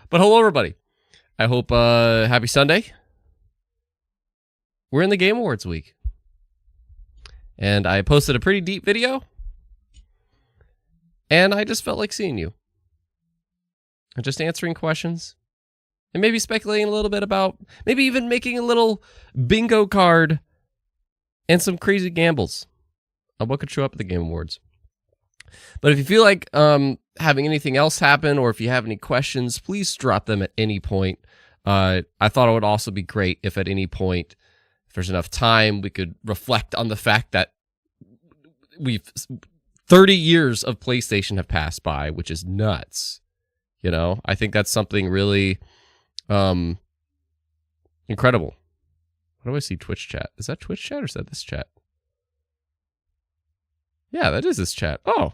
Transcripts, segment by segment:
But hello, everybody. I hope happy Sunday. We're in the Game Awards week. And I posted a pretty deep video. And I just felt like seeing you. And just answering questions. And maybe speculating a little bit about, maybe even making a little bingo card and some crazy gambles on what could show up at the Game Awards. But if you feel like having anything else happen, or if you have any questions, please drop them at any point. I thought it would also be great if at any point, if there's enough time, we could reflect on the fact that 30 years of PlayStation have passed by, which is nuts. You know, I think that's something really incredible. How do I see Twitch chat? Is that Twitch chat or is that this chat? Yeah, that is this chat. Oh,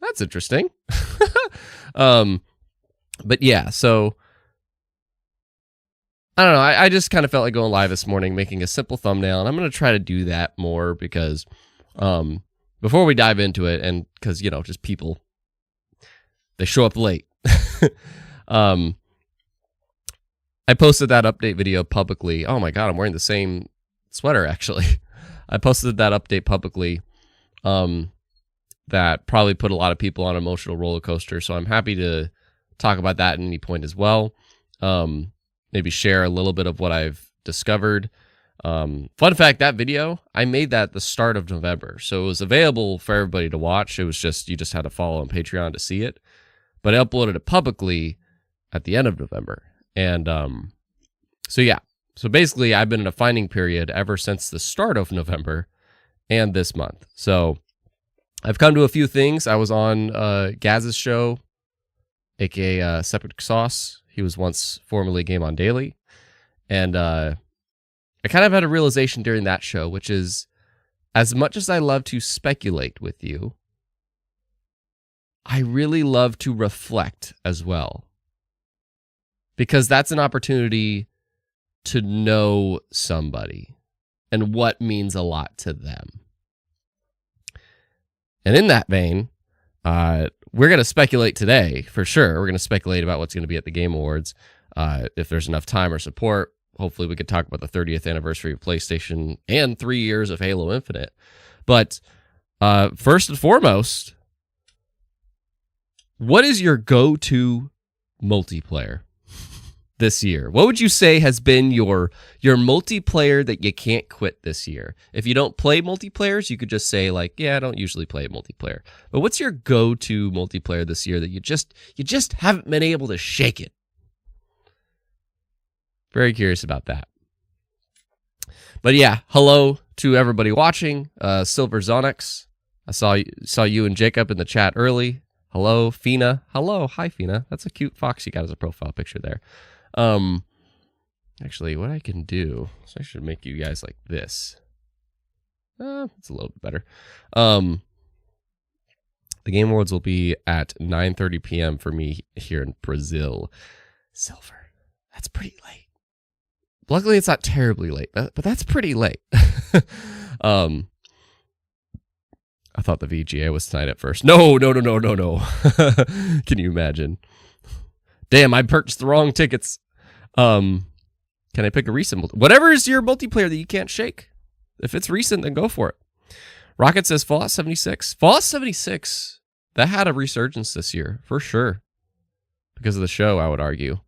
that's interesting. But yeah, so I don't know. I just kind of felt like going live this morning, making a simple thumbnail, and I'm going to try to do that more because before we dive into it, and because, you know, just people, they show up late. I posted that update video publicly. Oh my God, I'm wearing the same sweater, actually. I posted that update publicly that probably put a lot of people on an emotional roller coaster. So I'm happy to talk about that at any point as well. Maybe share a little bit of what I've discovered. Fun fact, that video, I made that at the start of November. So it was available for everybody to watch. It was just, you just had to follow on Patreon to see it. But I uploaded it publicly at the end of November. And so yeah. So basically, I've been in a finding period ever since the start of November and this month. So I've come to a few things. I was on Gaz's show, aka Septic Sauce. He was once formerly Game On Daily. And I kind of had a realization during that show, which is, as much as I love to speculate with you, I really love to reflect as well. Because that's an opportunity to know somebody and what means a lot to them. And in that vein, we're going to speculate today, for sure. We're going to speculate about what's going to be at the Game Awards. If there's enough time or support, hopefully we could talk about the 30th anniversary of PlayStation and 3 years of Halo Infinite. But first and foremost, what is your go-to multiplayer this year? What would you say has been your multiplayer that you can't quit this year? If you don't play multiplayers, you could just say like, yeah, I don't usually play multiplayer. But what's your go-to multiplayer this year that you just haven't been able to shake it? Very curious about that. But yeah, hello to everybody watching. Silver Zonix, I saw you and Jacob in the chat early. Hello, Fina. Hello, hi Fina. That's a cute fox you got as a profile picture there. Actually, what I can do, so I should make you guys like this. It's a little bit better. The Game Awards will be at 9:30 p.m. for me here in Brazil. Silver, that's pretty late. Luckily, it's not terribly late, but that's pretty late. I thought the VGA was tonight at first. No. Can you imagine? Damn, I purchased the wrong tickets. Can I pick a recent? Whatever is your multiplayer that you can't shake. If it's recent, then go for it. Rocket says Fallout 76. Fallout 76, that had a resurgence this year, for sure. Because of the show, I would argue.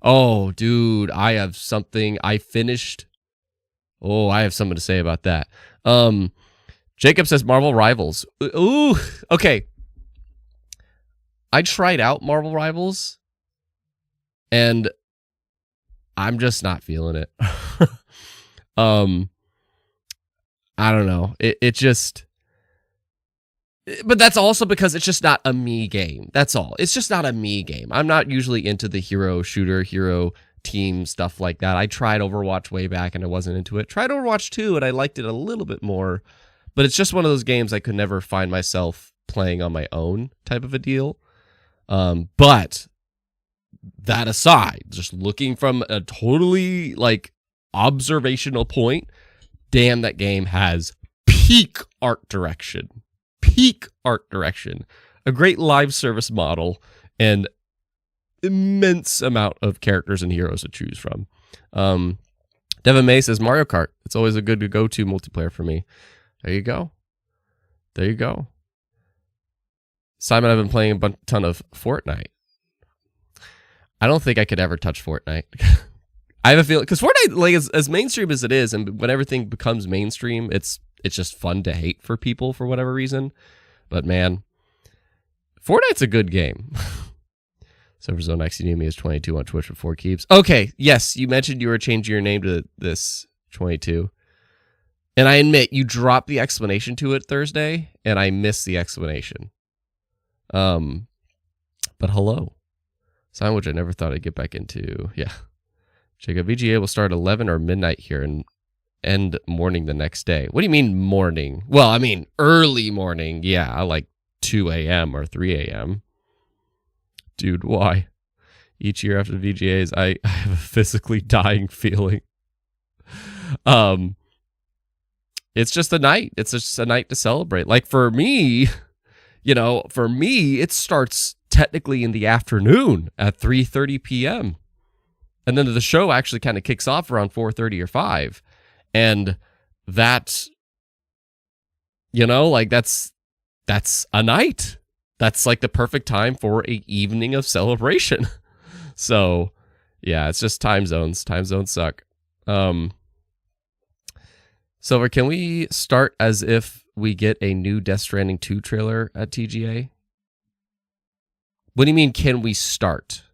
Oh, dude, I have something. I finished. Oh, I have something to say about that. Jacob says Marvel Rivals. Ooh, okay. I tried out Marvel Rivals, and I'm just not feeling it. I don't know. It just... But that's also because it's just not a me game. That's all. It's just not a me game. I'm not usually into the hero shooter, hero team stuff like that. I tried Overwatch way back, and I wasn't into it. Tried Overwatch 2, and I liked it a little bit more. But it's just one of those games I could never find myself playing on my own type of a deal. But that aside, just looking from a totally like observational point, damn, that game has peak art direction. Peak art direction. A great live service model and immense amount of characters and heroes to choose from. Devin May says Mario Kart. It's always a good go-to multiplayer for me. There you go. There you go. Simon, I've been playing a ton of Fortnite. I don't think I could ever touch Fortnite. I have a feeling, because Fortnite, like as mainstream as it is, and when everything becomes mainstream, it's just fun to hate for people for whatever reason. But man, Fortnite's a good game. Silverzone XNUME is 22 on Twitch with 4 keeps. Okay, yes, you mentioned you were changing your name to this 22. And I admit, you dropped the explanation to it Thursday, and I missed the explanation. But hello. Sign which I never thought I'd get back into. Yeah. Jacob, VGA will start 11 or midnight here and end morning the next day. What do you mean morning? Well, I mean early morning. Yeah, like 2 a.m. or 3 a.m. Dude, why? Each year after the VGAs, I have a physically dying feeling. It's just a night. It's just a night to celebrate. Like for me, it starts technically in the afternoon at 3:30 p.m. And then the show actually kind of kicks off around 4:30 or 5. And that, that's a night. That's like the perfect time for an evening of celebration. So, yeah, it's just time zones. Time zones suck. Silver, can we start as if we get a new Death Stranding 2 trailer at TGA? What do you mean, can we start?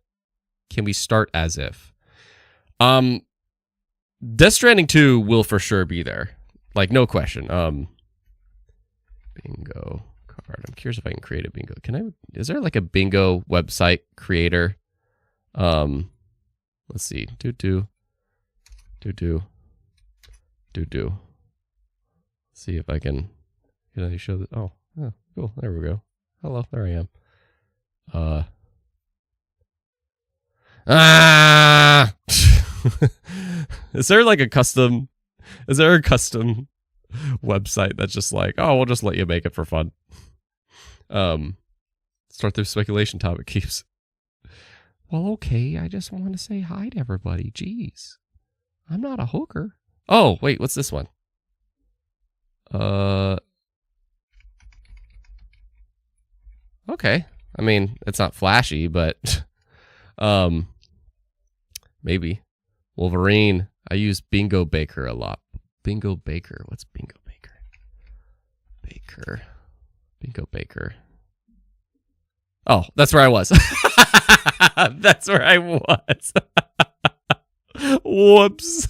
Can we start as if? Death Stranding 2 will for sure be there. Like, no question. Bingo card. I'm curious if I can create a bingo. Is there like a bingo website creator? Let's see. Do. See if I can I show that. Oh, cool. There we go. Hello, there I am. Is there a custom website that's just like, oh, we'll just let you make it for fun? Start through speculation topic keeps. Well, okay, I just want to say hi to everybody. Jeez. I'm not a hooker. Oh, wait, what's this one? Okay. I mean, it's not flashy, but maybe. Wolverine. I use Bingo Baker a lot. Bingo Baker. What's Bingo Baker? Bingo Baker. Oh, that's where I was. That's where I was. Whoops.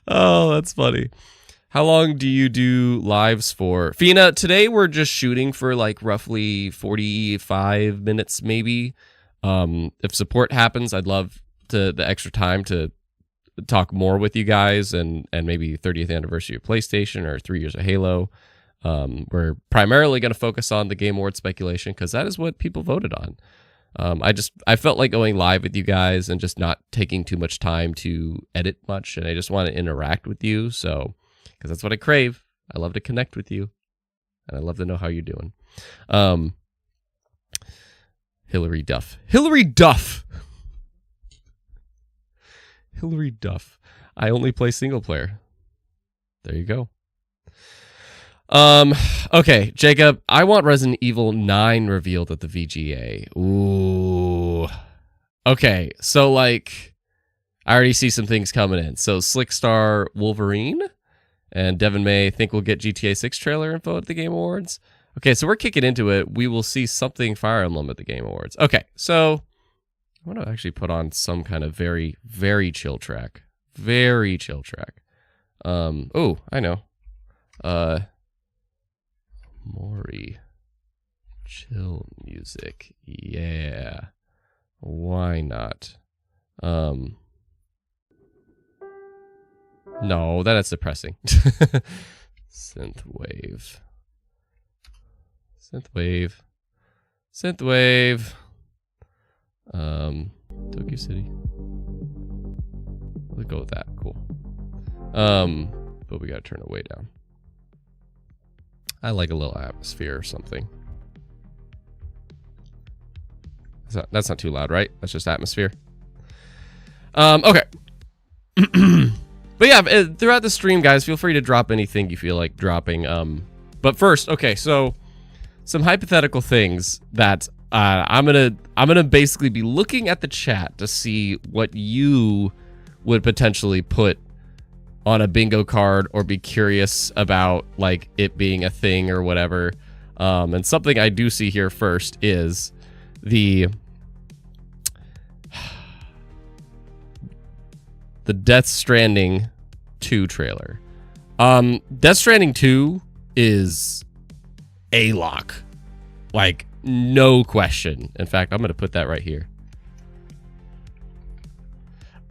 Oh, that's funny. How long do you do lives for? Fina, today we're just shooting for like roughly 45 minutes maybe. If support happens, I'd love the extra time to talk more with you guys and maybe 30th anniversary of PlayStation or 3 years of Halo. We're primarily going to focus on the Game Awards speculation because that is what people voted on. I felt like going live with you guys and just not taking too much time to edit much, and I just want to interact with you. So, because that's what I crave. I love to connect with you, and I love to know how you're doing. Hillary Duff. I only play single player. There you go. Okay, Jacob, I want Resident Evil 9 revealed at the VGA. Ooh. Okay, so like, I already see some things coming in. So Slickstar Wolverine and Devin May think we'll get GTA 6 trailer info at the Game Awards. Okay, so we're kicking into it. We will see something Fire Emblem at the Game Awards. Okay, so I want to actually put on some kind of very, very chill track. Very chill track. Oh, I know. Maury. Chill music. Yeah. Why not? No, that is depressing. Synthwave. Tokyo City. We'll go with that. Cool. But we gotta turn it way down. I like a little atmosphere or something. That's not too loud, right? That's just atmosphere. Okay. But yeah, throughout the stream, guys, feel free to drop anything you feel like dropping. But first, okay, so some hypothetical things that I'm gonna basically be looking at the chat to see what you would potentially put on a bingo card or be curious about, like, it being a thing or whatever. And something I do see here first is the Death Stranding 2 trailer. Death Stranding 2 is a lock. Like, no question. In fact, I'm going to put that right here.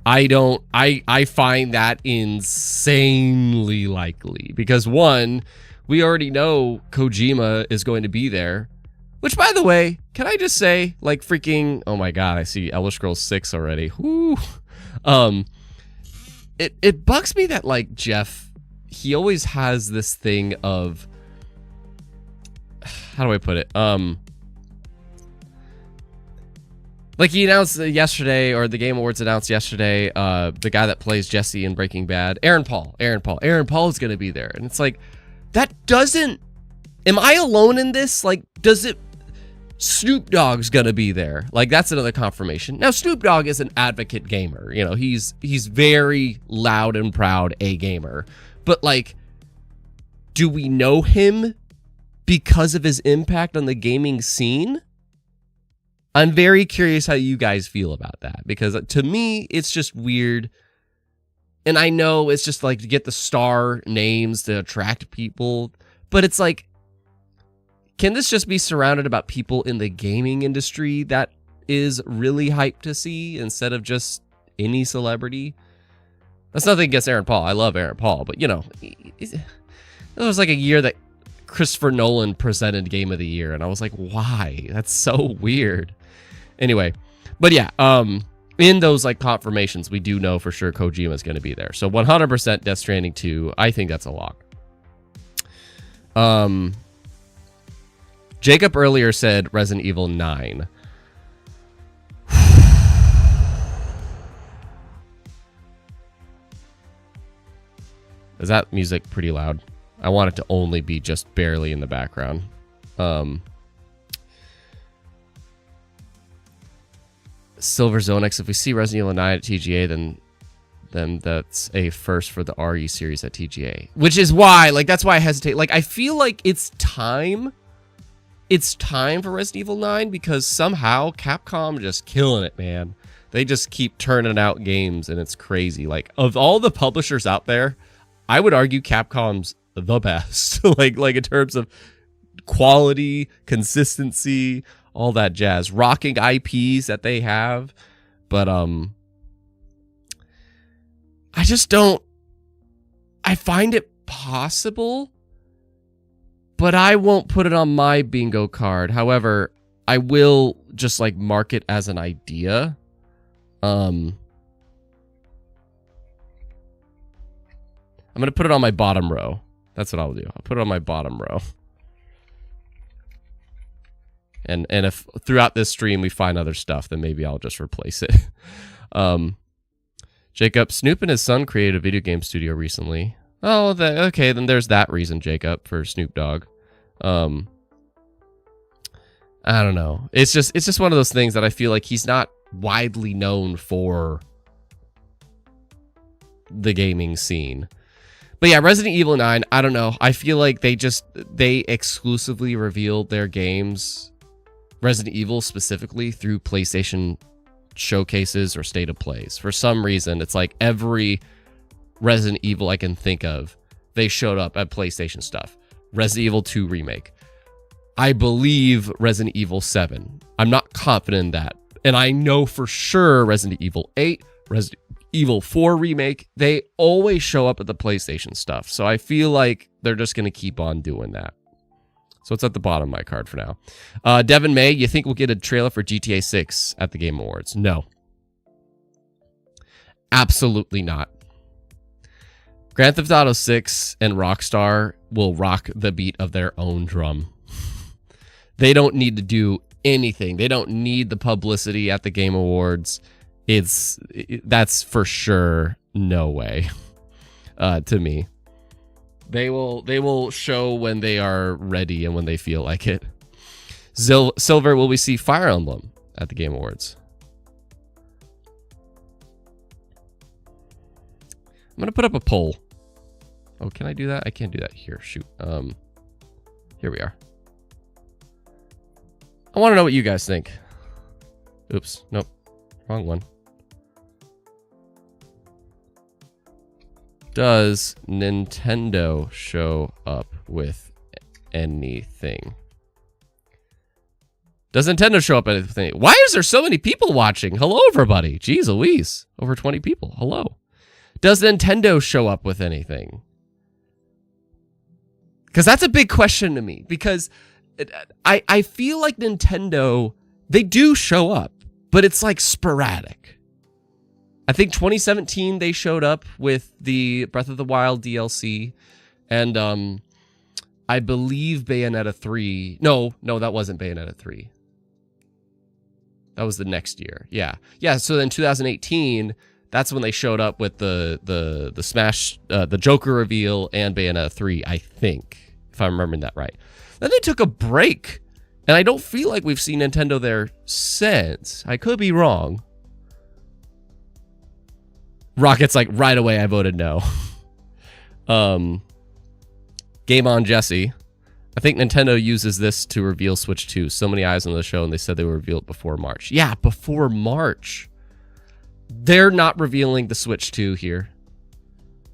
I find that insanely likely because, one, we already know Kojima is going to be there, which, by the way, can I just say, like, freaking, oh my God, I see Elder Scrolls 6 already. Whoo. It bugs me that, like, Jeff, he always has this thing of, how do I put it? Like, he announced yesterday, or the Game Awards announced yesterday, the guy that plays Jesse in Breaking Bad, Aaron Paul is going to be there. And it's like, that doesn't, am I alone in this? Like, does it, Snoop Dogg's going to be there. Like, that's another confirmation. Now, Snoop Dogg is an advocate gamer. You know, he's very loud and proud a gamer. But, like, do we know him because of his impact on the gaming scene? I'm very curious how you guys feel about that, because to me, it's just weird. And I know it's just like to get the star names to attract people, but it's like, can this just be surrounded about people in the gaming industry that is really hyped to see instead of just any celebrity? That's nothing against Aaron Paul. I love Aaron Paul, but you know, it was like a year that Christopher Nolan presented Game of the Year, and I was like, why? That's so weird. Anyway, but yeah, in those like confirmations, we do know for sure Kojima is going to be there. So 100% Death Stranding 2. I think that's a lock. Jacob earlier said Resident Evil 9. Is that music pretty loud? I want it to only be just barely in the background. Silver Zonex, if we see Resident Evil 9 at TGA, then that's a first for the RE series at TGA. Which is why, like, that's why I hesitate. Like, I feel like it's time. It's time for Resident Evil 9 because somehow Capcom just killing it, man. They just keep turning out games, and it's crazy. Like, of all the publishers out there, I would argue Capcom's the best. like in terms of quality, consistency, all that jazz, rocking IPs that they have. But I just don't, I find it possible, but I won't put it on my bingo card. However, I will just like mark it as an idea. I'm going to put it on my bottom row. That's what I'll do. I'll put it on my bottom row. And if throughout this stream we find other stuff, then maybe I'll just replace it. Jacob, Snoop and his son created a video game studio recently. Oh, okay, then there's that reason, Jacob, for Snoop Dogg. I don't know. It's just one of those things that I feel like he's not widely known for the gaming scene. But yeah, Resident Evil 9, I don't know. I feel like they exclusively revealed their games, Resident Evil specifically, through PlayStation showcases or state of plays. For some reason, it's like every Resident Evil I can think of, they showed up at PlayStation stuff. Resident Evil 2 Remake. I believe Resident Evil 7. I'm not confident in that. And I know for sure Resident Evil 8, Resident Evil 4 Remake, they always show up at the PlayStation stuff. So I feel like they're just going to keep on doing that. So it's at the bottom of my card for now. Devin May, you think we'll get a trailer for GTA 6 at the Game Awards? No. Absolutely not. Grand Theft Auto 6 and Rockstar will rock the beat of their own drum. They don't need to do anything. They don't need the publicity at the Game Awards. That's for sure no way. To me, they will show when they are ready and when they feel like it. Silver, will we see Fire Emblem at the Game Awards? I'm gonna put up a poll. Oh, can I do that? I can't do that here. Shoot. Here we are. I want to know what you guys think. Oops. Nope. Wrong one. Does Nintendo show up with anything? Does Nintendo show up with anything? Why is there so many people watching? Hello, everybody. Jeez Louise. Over 20 people. Hello. Does Nintendo show up with anything? Because that's a big question to me. Because I feel like Nintendo, they do show up, but it's like sporadic. I think 2017 they showed up with the Breath of the Wild DLC, and I believe Bayonetta 3. No, that wasn't Bayonetta 3. That was the next year. Yeah. So then 2018, that's when they showed up with the Smash, the Joker reveal and Bayonetta 3. I think, if I'm remembering that right. Then they took a break, and I don't feel like we've seen Nintendo there since. I could be wrong. Rocket's like, right away, I voted no. Game on, Jesse. I think Nintendo uses this to reveal Switch 2. So many eyes on the show, and they said they would reveal it before March. Yeah, before March. They're not revealing the Switch 2 here.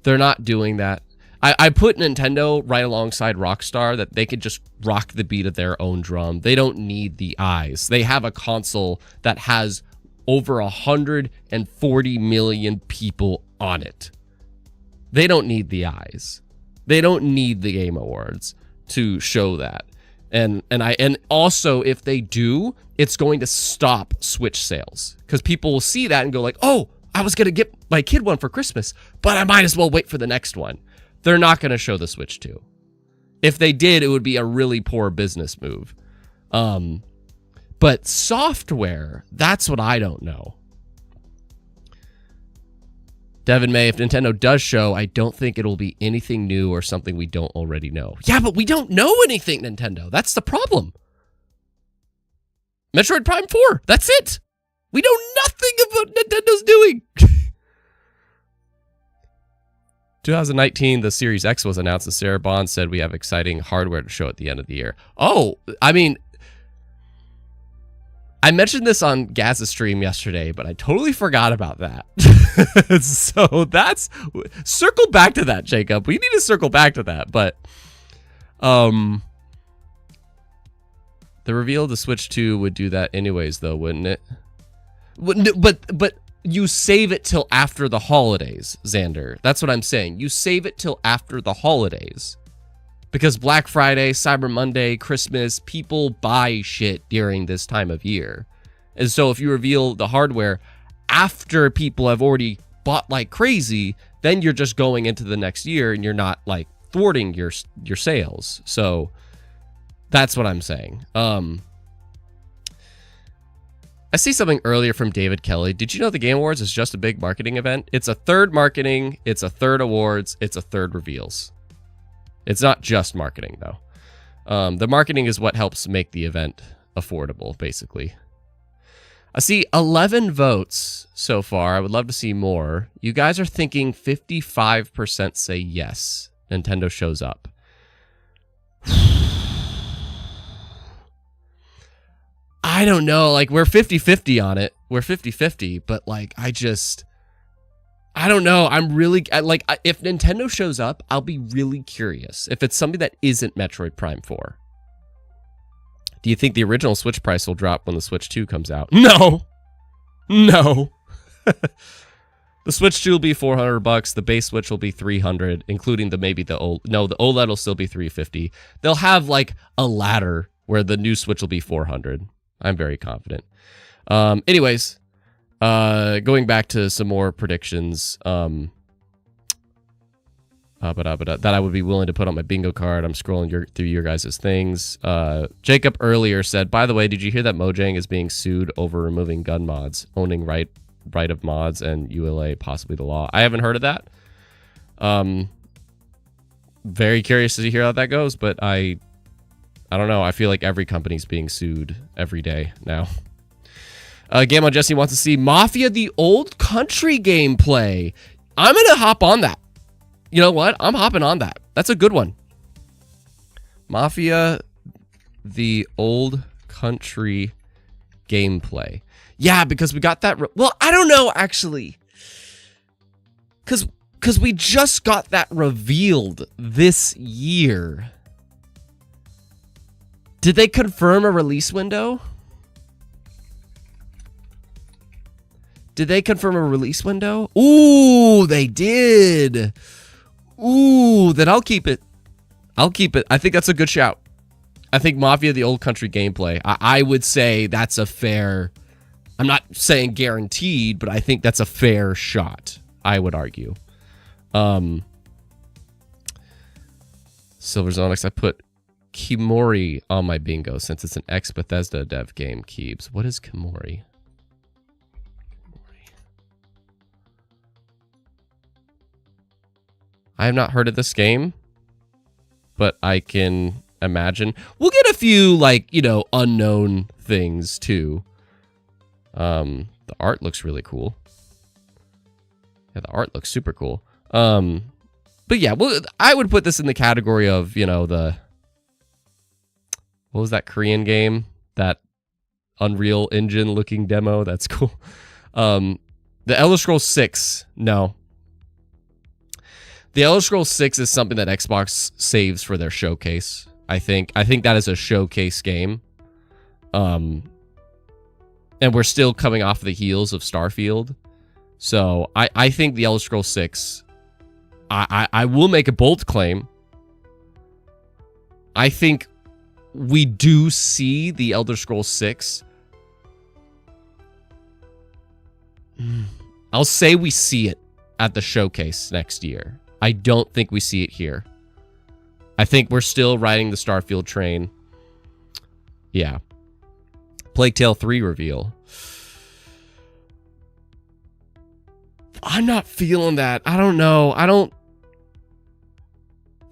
They're not doing that. I put Nintendo right alongside Rockstar, that they could just rock the beat of their own drum. They don't need the eyes. They have a console that has over 140 million people on it. They don't need the eyes. They don't need the Game Awards to show that. And also, if they do, it's going to stop Switch sales, because people will see that and go like, oh, I was going to get my kid one for Christmas, but I might as well wait for the next one. They're not going to show the Switch 2. If they did, it would be a really poor business move. But software, that's what I don't know. Devin May, if Nintendo does show, I don't think it'll be anything new or something we don't already know. Yeah, but we don't know anything, Nintendo. That's the problem. Metroid Prime 4, that's it. We know nothing of what Nintendo's doing. 2019, the Series X was announced, and Sarah Bond said we have exciting hardware to show at the end of the year. Oh, I mean, I mentioned this on Gaz's stream yesterday, but I totally forgot about that. So that's, circle back to that, Jacob. We need to circle back to that, but the reveal of the Switch 2 would do that anyways, though, wouldn't it? But you save it till after the holidays, Xander. That's what I'm saying. You save it till after the holidays. Because Black Friday, Cyber Monday, Christmas, people buy shit during this time of year. And so if you reveal the hardware after people have already bought like crazy, then you're just going into the next year and you're not like thwarting your sales. So that's what I'm saying. I see something earlier from David Kelly. Did you know the Game Awards is just a big marketing event? It's a third marketing, it's a third awards, it's a third reveals. It's not just marketing, though. The marketing is what helps make the event affordable, basically. I see 11 votes so far. I would love to see more. You guys are thinking 55% say yes, Nintendo shows up. I don't know. Like, we're 50-50 on it. We're 50-50, but like, I don't know. I'm really, like, if Nintendo shows up, I'll be really curious if it's something that isn't Metroid Prime 4. Do you think the original Switch price will drop when the Switch 2 comes out? No. The Switch 2 will be $400. The base Switch will be $300, including the OLED. No, the OLED will still be $350. They'll have like a ladder where the new Switch will be $400. I'm very confident. Anyways, going back to some more predictions. That I would be willing to put on my bingo card. I'm scrolling through your guys' things. Jacob earlier said, by the way, did you hear that Mojang is being sued over removing gun mods, owning right of mods, and ULA possibly the law? I haven't heard of that. Very curious to hear how that goes, but I don't know. I feel like every company's being sued every day now. Gamma Jesse wants to see Mafia the Old Country gameplay. I'm going to hop on that. You know what? I'm hopping on that. That's a good one. Mafia the Old Country gameplay. Yeah, because we got that. Well, I don't know, actually. Because we just got that revealed this year. Did they confirm a release window? Did they confirm a release window? Ooh, they did. Ooh, then I'll keep it. I'll keep it. I think that's a good shout. I think Mafia the Old Country gameplay. I would say that's a fair... I'm not saying guaranteed, but I think that's a fair shot, I would argue. Silver Zonix, I put Kimori on my bingo since it's an ex-Bethesda dev game, Keebs. What is Kimori? I have not heard of this game, but I can imagine. We'll get a few, like, you know, unknown things, too. The art looks really cool. Yeah, the art looks super cool. But yeah, well, I would put this in the category of, you know, the... What was that Korean game? That Unreal Engine looking demo? That's cool. The Elder Scrolls 6, no. The Elder Scrolls 6 is something that Xbox saves for their showcase. I think that is a showcase game. And we're still coming off the heels of Starfield. So I think the Elder Scrolls 6, I will make a bold claim. I think we do see the Elder Scrolls 6. I'll say we see it at the showcase next year. I don't think we see it here. I think we're still riding the Starfield train. Yeah. Plague Tale 3 reveal. I'm not feeling that. I don't know.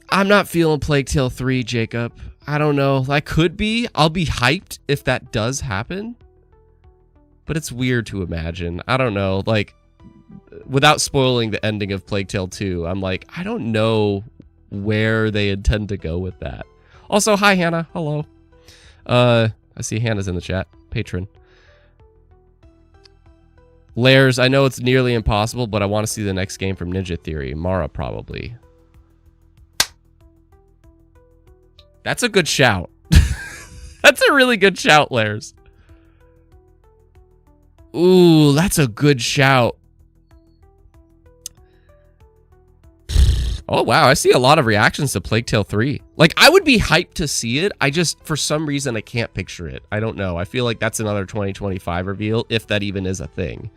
I'm not feeling Plague Tale 3, Jacob. I don't know. I could be. I'll be hyped if that does happen. But it's weird to imagine. I don't know. Like, without spoiling the ending of Plague Tale 2, I'm like, I don't know where they intend to go with that. Also, hi, Hannah. Hello. I see Hannah's in the chat. Patron. Lairs, I know it's nearly impossible, but I want to see the next game from Ninja Theory. Mara, probably. That's a good shout. That's a really good shout, Lairs. Ooh, that's a good shout. Oh, wow. I see a lot of reactions to Plague Tale 3. Like, I would be hyped to see it. I just, for some reason, I can't picture it. I don't know. I feel like that's another 2025 reveal, if that even is a thing.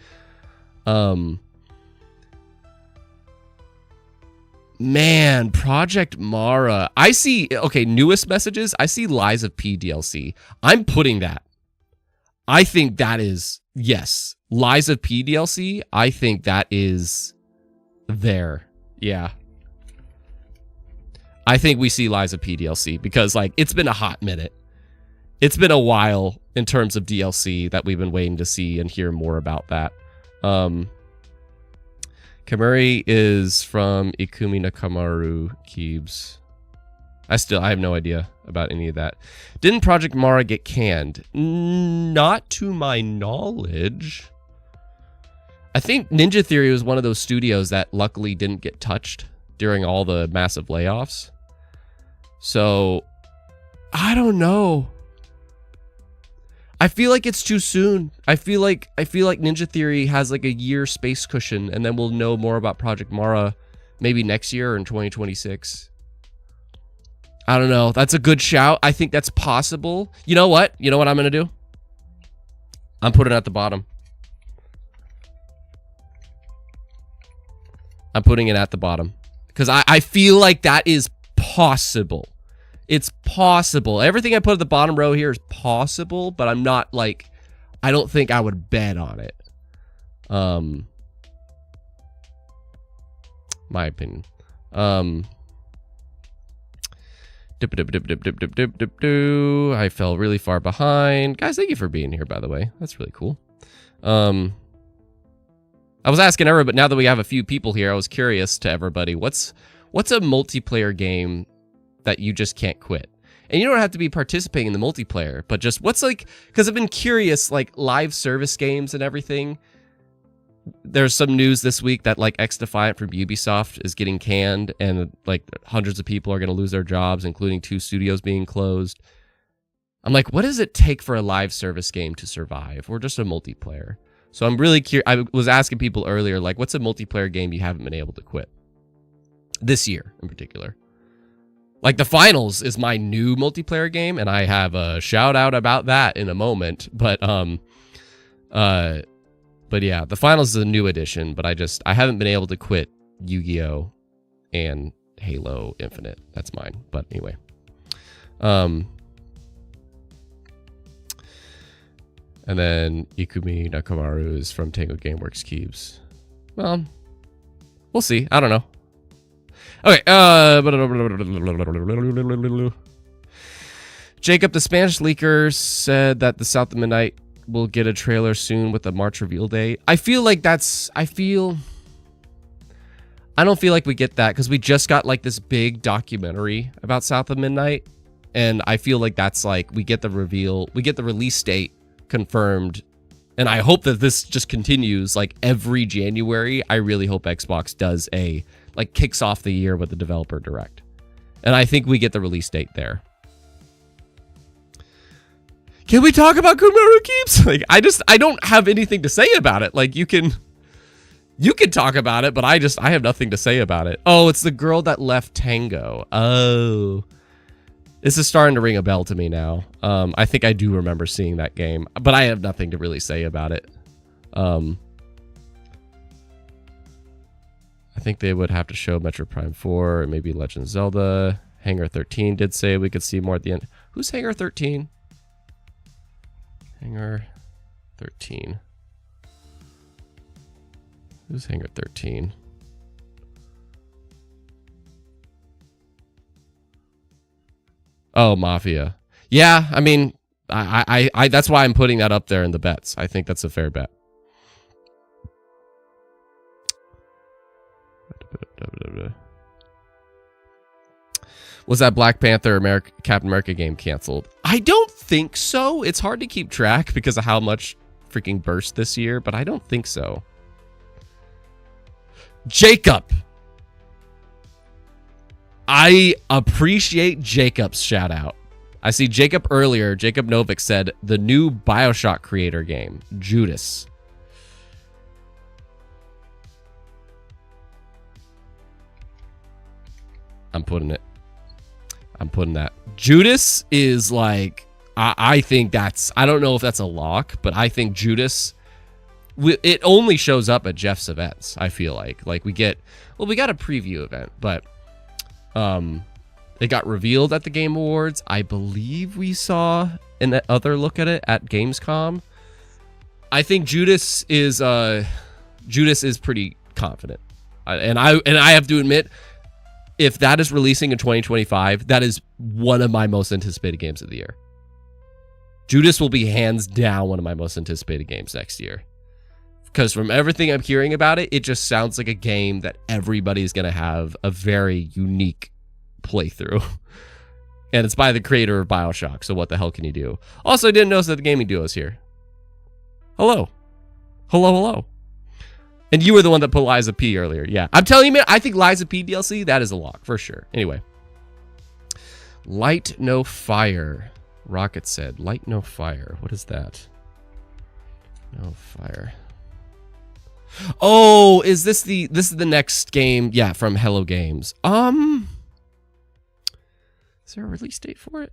Man, Project Mara. I see, okay, newest messages. I see Lies of P DLC. I'm putting that. I think that is, yes. Lies of P DLC, I think that is there. Yeah. I think we see Lies of P DLC because, like, it's been a hot minute. It's been a while in terms of DLC that we've been waiting to see and hear more about that. Kamuri is from Ikumi Nakamaru Keebs. I have no idea about any of that. Didn't Project Mara get canned? Not to my knowledge. I think Ninja Theory was one of those studios that luckily didn't get touched during all the massive layoffs. So, I don't know. I feel like it's too soon. I feel like Ninja Theory has like a year space cushion, and then we'll know more about Project Mara maybe next year or in 2026. I don't know. That's a good shout. I think that's possible. You know what? You know what I'm going to do? I'm putting it at the bottom. I'm putting it at the bottom. Because I feel like that is possible. It's possible. Everything I put at the bottom row here is possible, but I'm not like, I don't think I would bet on it. My opinion. I fell really far behind. Guys, thank you for being here, by the way. That's really cool. I was asking everybody, but now that we have a few people here, I was curious to everybody, what's a multiplayer game that you just can't quit? And you don't have to be participating in the multiplayer, but just what's like, because I've been curious, like live service games and everything. There's some news this week that like X-Defiant from Ubisoft is getting canned, and like hundreds of people are going to lose their jobs, including 2 studios being closed. I'm like, what does it take for a live service game to survive, or just a multiplayer? So I'm really curious. I was asking people earlier, like, what's a multiplayer game you haven't been able to quit this year in particular? Like the Finals is my new multiplayer game, and I have a shout out about that in a moment. But yeah, the Finals is a new edition, but I haven't been able to quit Yu-Gi-Oh! And Halo Infinite. That's mine. But anyway. And then Ikumi Nakamaru is from Tango Gameworks Cubes. Well, we'll see. I don't know. Okay. Jacob, the Spanish leaker, said that the South of Midnight will get a trailer soon with a March reveal date. I feel like I don't feel like we get that because we just got like this big documentary about South of Midnight. And I feel like that's like, we get the release date confirmed. And I hope that this just continues like every January. I really hope Xbox does kicks off the year with the developer direct. And I think we get the release date there. Can we talk about Kumaru Keeps? Like, I don't have anything to say about it. Like, you can talk about it, but I have nothing to say about it. Oh, it's the girl that left Tango. Oh, this is starting to ring a bell to me now. I think I do remember seeing that game, but I have nothing to really say about it. I think they would have to show Metro Prime 4 and maybe Legend of Zelda. Hangar 13 did say we could see more at the end. Who's Hangar 13? Hangar 13. Who's Hangar 13? Oh, Mafia. Yeah, I mean, I that's why I'm putting that up there in the bets. I think that's a fair bet. Was that Black Panther Captain America game canceled? I don't think so. It's hard to keep track because of how much freaking burst this year, but I don't think so. Jacob. I appreciate Jacob's shout out. I see Jacob earlier. Jacob Novik said the new BioShock creator game, Judas. I'm putting that. Judas is like, I think that's, I don't know if that's a lock, but I think Judas, it only shows up at Jeff's events, I feel like. Like we got a preview event, but it got revealed at the Game Awards. I believe we saw an other look at it at Gamescom. I think Judas is pretty confident. And I have to admit, if that is releasing in 2025, that is one of my most anticipated games of the year. Judas will be hands down one of my most anticipated games next year. Because from everything I'm hearing about it, it just sounds like a game that everybody's going to have a very unique playthrough. And it's by the creator of BioShock, so what the hell can you do? Also, I didn't notice that the gaming duo is here. Hello. Hello. And you were the one that put Liza P earlier. Yeah, I'm telling you, man, I think Liza P DLC, that is a lock for sure. Anyway. Light No Fire. Rocket said, Light No Fire. What is that? No Fire. Oh, is this the next game? Yeah, from Hello Games. Is there a release date for it?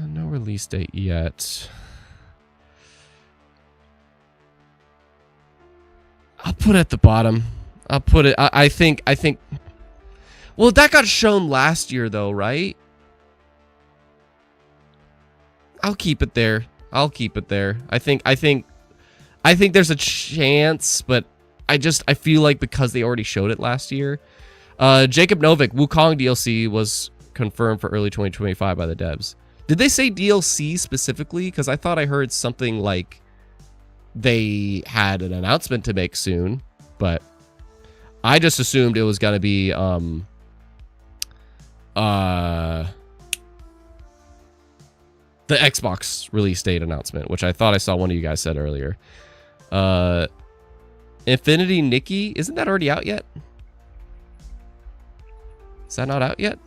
No release date yet. put it at the bottom. I'll put it. I think. Well, that got shown last year, though, right? I'll keep it there. I think there's a chance, but I feel like because they already showed it last year. Jacob Novik, Wukong DLC was confirmed for early 2025 by the devs. Did they say DLC specifically? Because I thought I heard something like they had an announcement to make soon, but I just assumed it was gonna be the Xbox release date announcement, which I thought I saw one of you guys said earlier. Infinity Nikki, isn't that already out yet? Is that not out yet?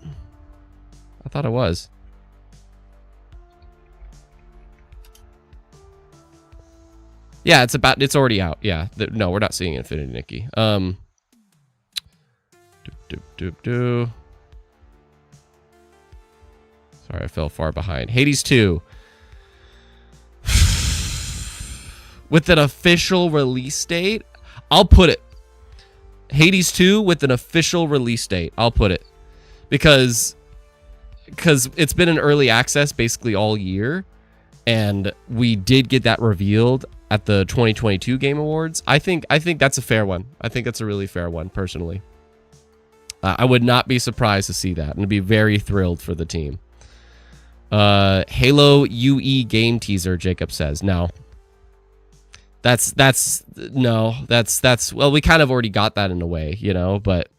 I thought it was. Yeah, it's already out. Yeah, no, we're not seeing Infinity Nikki. Sorry, I fell far behind. Hades 2. With an official release date, I'll put it. Hades 2 with an official release date. I'll put it. Because it's been in early access basically all year. And we did get that revealed at the 2022 Game Awards. I think that's a fair one. I think that's a really fair one, personally. I would not be surprised to see that. And be very thrilled for the team. Halo UE game teaser, Jacob says. No. That's well, we kind of already got that in a way, you know, but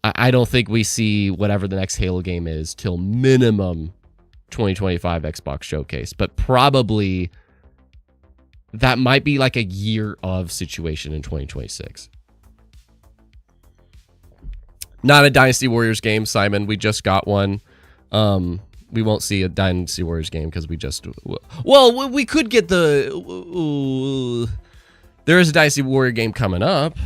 I don't think we see whatever the next Halo game is till minimum 2025 Xbox Showcase, but probably that might be like a year of situation in 2026. Not a Dynasty Warriors game, Simon. We just got one. We won't see a Dynasty Warriors game because we just... Well, we could get the... There is a Dynasty Warrior game coming up.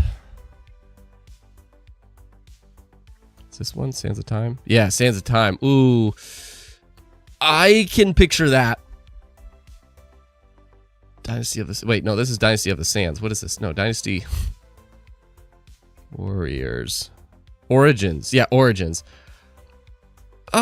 Is this one? Sands of Time? Yeah, Sands of Time. Ooh. I can picture that. Dynasty of the... Wait, no, this is Dynasty of the Sands. What is this? No, Dynasty... Warriors. Origins. Yeah, Origins. They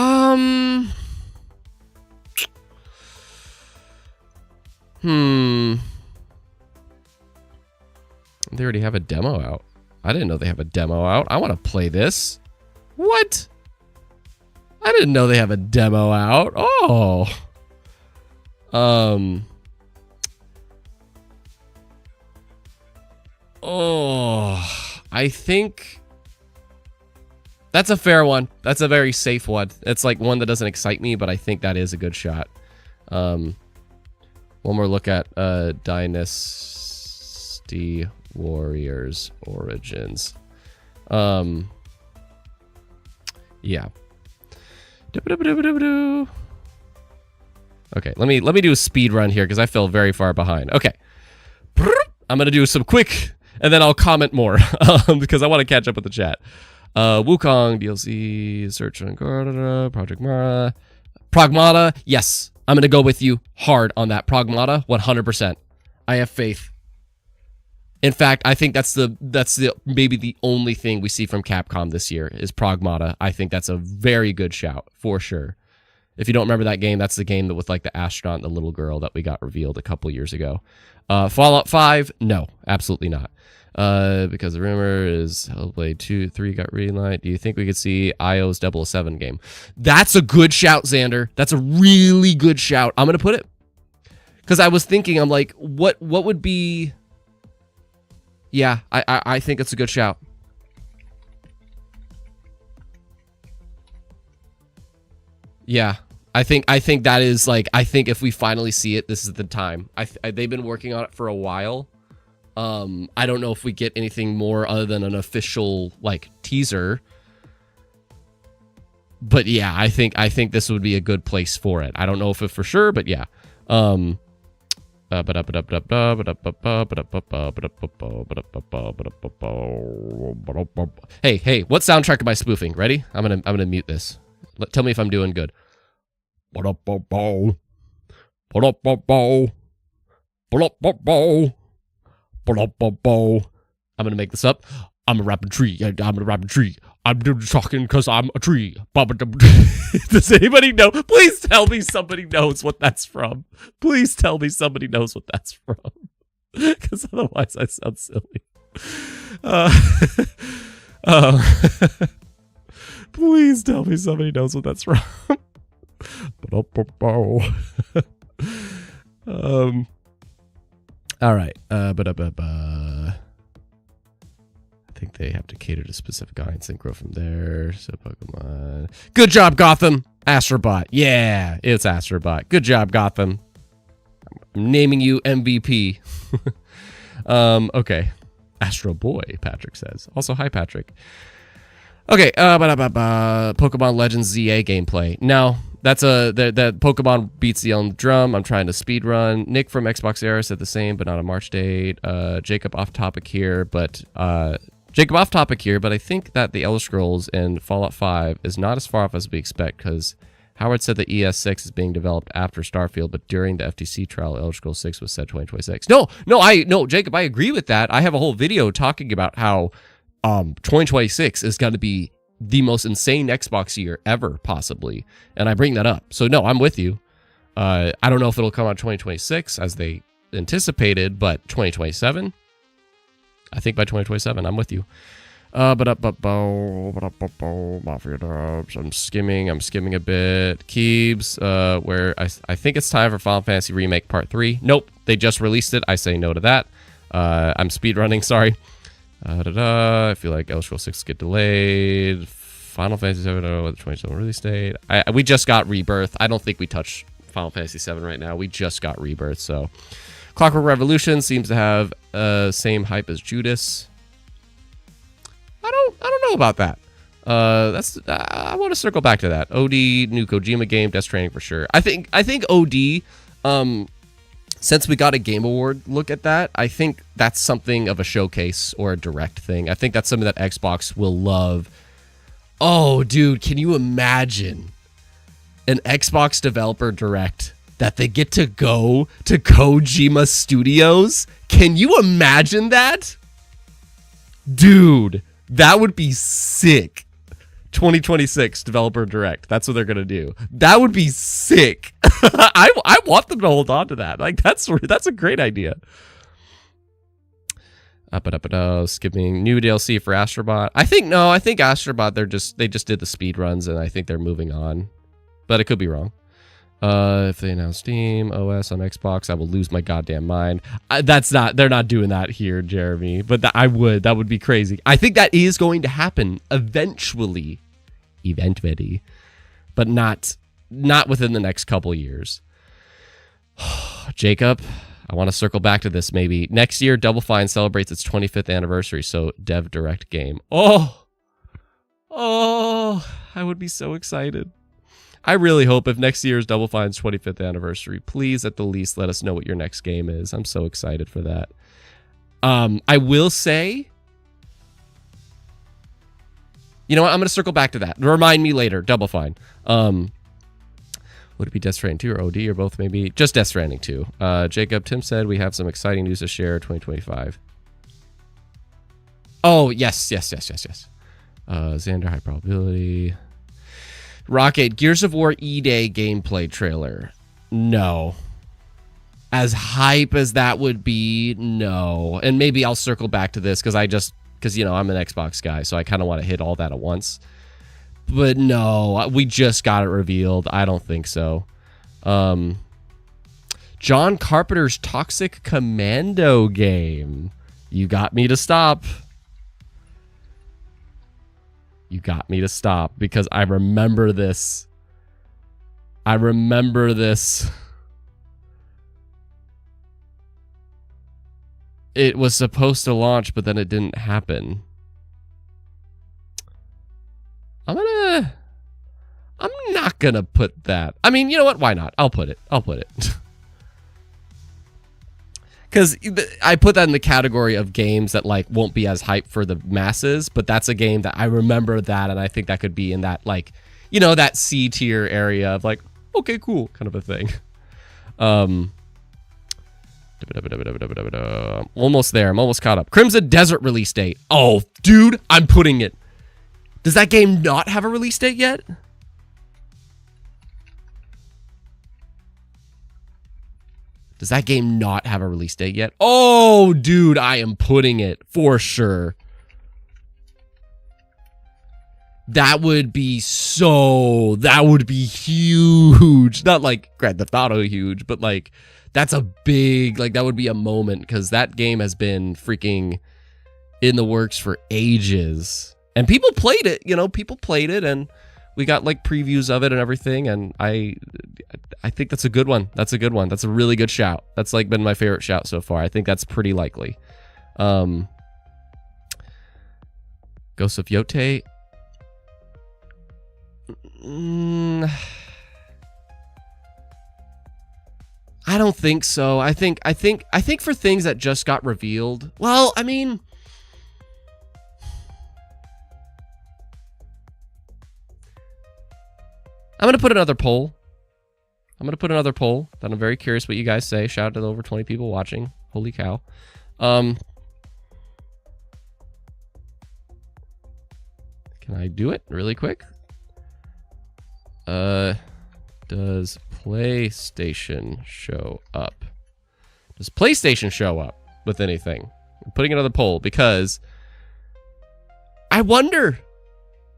already have a demo out. I didn't know they have a demo out. I want to play this. What? I didn't know they have a demo out. Oh. Oh. I think that's a fair one. That's a very safe one. It's like one that doesn't excite me, but I think that is a good shot. One more look at Dynasty Warriors Origins. Yeah. Okay, let me do a speed run here because I fell very far behind. Okay. I'm gonna do some quick, and then I'll comment more because I want to catch up with the chat. Wukong DLC, Search on Project Mara, Pragmata. Yes, I'm gonna go with you hard on that. Pragmata, 100%. I have faith. In fact, I think that's the maybe the only thing we see from Capcom this year is Pragmata. I think that's a very good shout for sure. If you don't remember that game, that's the game that with like the astronaut and the little girl that we got revealed a couple years ago. Fallout 5, no, absolutely not. Because the rumor is Hellblade 2, 3 got greenlight. Do you think we could see IO's 007 game? That's a good shout, Xander. That's a really good shout. I'm gonna put it because I was thinking, I'm like, what would be? Yeah, I think it's a good shout. Yeah, I think that is like, I think if we finally see it, this is the time. They've been working on it for a while. I don't know if we get anything more other than an official like teaser. But yeah, I think this would be a good place for it. I don't know if it for sure, but yeah. Hey, what soundtrack am I spoofing? Ready? I'm gonna mute this. Tell me if I'm doing good. I'm gonna make this up. I'm a rapping tree. I'm a rapping tree. I'm talking because I'm a tree. Does anybody know? Please tell me somebody knows what that's from. Please tell me somebody knows what that's from. Because otherwise I sound silly. Please tell me somebody knows what that's from. All right. I think they have to cater to specific audience and grow from there. So Pokemon. Good job, Gotham. Astrobot. Yeah, it's Astrobot. Good job, Gotham. I'm naming you MVP. Okay. Astro Boy, Patrick says. Also, hi, Patrick. Okay. Pokemon Legends ZA gameplay. No, that's that Pokemon beats the on the drum. I'm trying to speed run. Nick from Xbox Era said the same, but not a March date. Jacob off topic here, but I think that the Elder Scrolls in Fallout 5 is not as far off as we expect, because Howard said that ES6 is being developed after Starfield, but during the FTC trial, Elder Scrolls 6 was said 2026. No, Jacob, I agree with that. I have a whole video talking about how 2026 is going to be the most insane Xbox year ever, possibly, and I bring that up. So no, I'm with you. I don't know if it'll come out 2026 as they anticipated, but 2027. I think by 2027, I'm with you. I'm skimming a bit. Keebs, where I think it's time for Final Fantasy Remake Part 3. Nope, they just released it. I say no to that. I'm speedrunning, sorry. I feel like Elder Scrolls 6 get delayed. Final Fantasy 7, the 27 release date. We just got Rebirth. I don't think we touch Final Fantasy 7 right now. We just got Rebirth, so... Clockwork Revolution seems to have same hype as Judas. I don't know about that. I want to circle back to that. OD, new Kojima game, Death Stranding for sure. I think OD, since we got a Game Award look at that, I think that's something of a showcase or a direct thing. I think that's something that Xbox will love. Oh, dude, can you imagine an Xbox developer direct that they get to go to Kojima Studios? Can you imagine that? Dude, that would be sick. 2026 developer direct. That's what they're going to do. That would be sick. I want them to hold on to that. Like, that's a great idea. Skipping new DLC for Astrobot. I think Astrobot, they just did the speed runs, and I think they're moving on. But it could be wrong. If they announce Steam OS on Xbox, I will lose my goddamn mind. They're not doing that here, Jeremy. But that would be crazy. I think that is going to happen eventually, but not within the next couple years. Jacob, I want to circle back to this. Maybe next year, Double Fine celebrates its 25th anniversary, so Dev Direct game. Oh, I would be so excited. I really hope if next year's Double Fine's 25th anniversary, please at the least let us know what your next game is. I'm so excited for that. I will say, you know what? I'm going to circle back to that. Remind me later. Double Fine. Would it be Death Stranding 2 or OD or both maybe? Just Death Stranding 2. Jacob, Tim said we have some exciting news to share 2025. Oh, yes. Xander, high probability. Rocket, Gears of War E-Day gameplay trailer. No. As hype as that would be, no. And maybe I'll circle back to this because I'm an Xbox guy, so I kind of want to hit all that at once. But no, we just got it revealed. I don't think so. John Carpenter's Toxic Commando game. You got me to stop. You got me to stop because I remember this. It was supposed to launch, but then it didn't happen. I'm not gonna put that. I mean, you know what? Why not? I'll put it. Because I put that in the category of games that like won't be as hype for the masses, but that's a game that I remember that, and I think that could be in that like, you know, that C tier area of like, okay, cool, kind of a thing. I'm almost there. I'm almost caught up. Crimson Desert release date. Oh, dude, I'm putting it. Does that game not have a release date yet? Does that game not have a release date yet? Oh, dude, I am putting it for sure. That would be huge. Not like Grand Theft Auto huge, but like that's a big, like that would be a moment because that game has been freaking in the works for ages. And people played it, you know, people played it and we got like previews of it and everything. And I think that's a good one. That's a good one. That's a really good shout. That's like been my favorite shout so far. I think that's pretty likely. Ghost of Yotei. I don't think so. I think for things that just got revealed. Well, I mean, I'm going to put another poll. That I'm very curious what you guys say. Shout out to the over 20 people watching. Holy cow. Can I do it really quick? Does PlayStation show up? Does PlayStation show up with anything? I'm putting another poll because I wonder.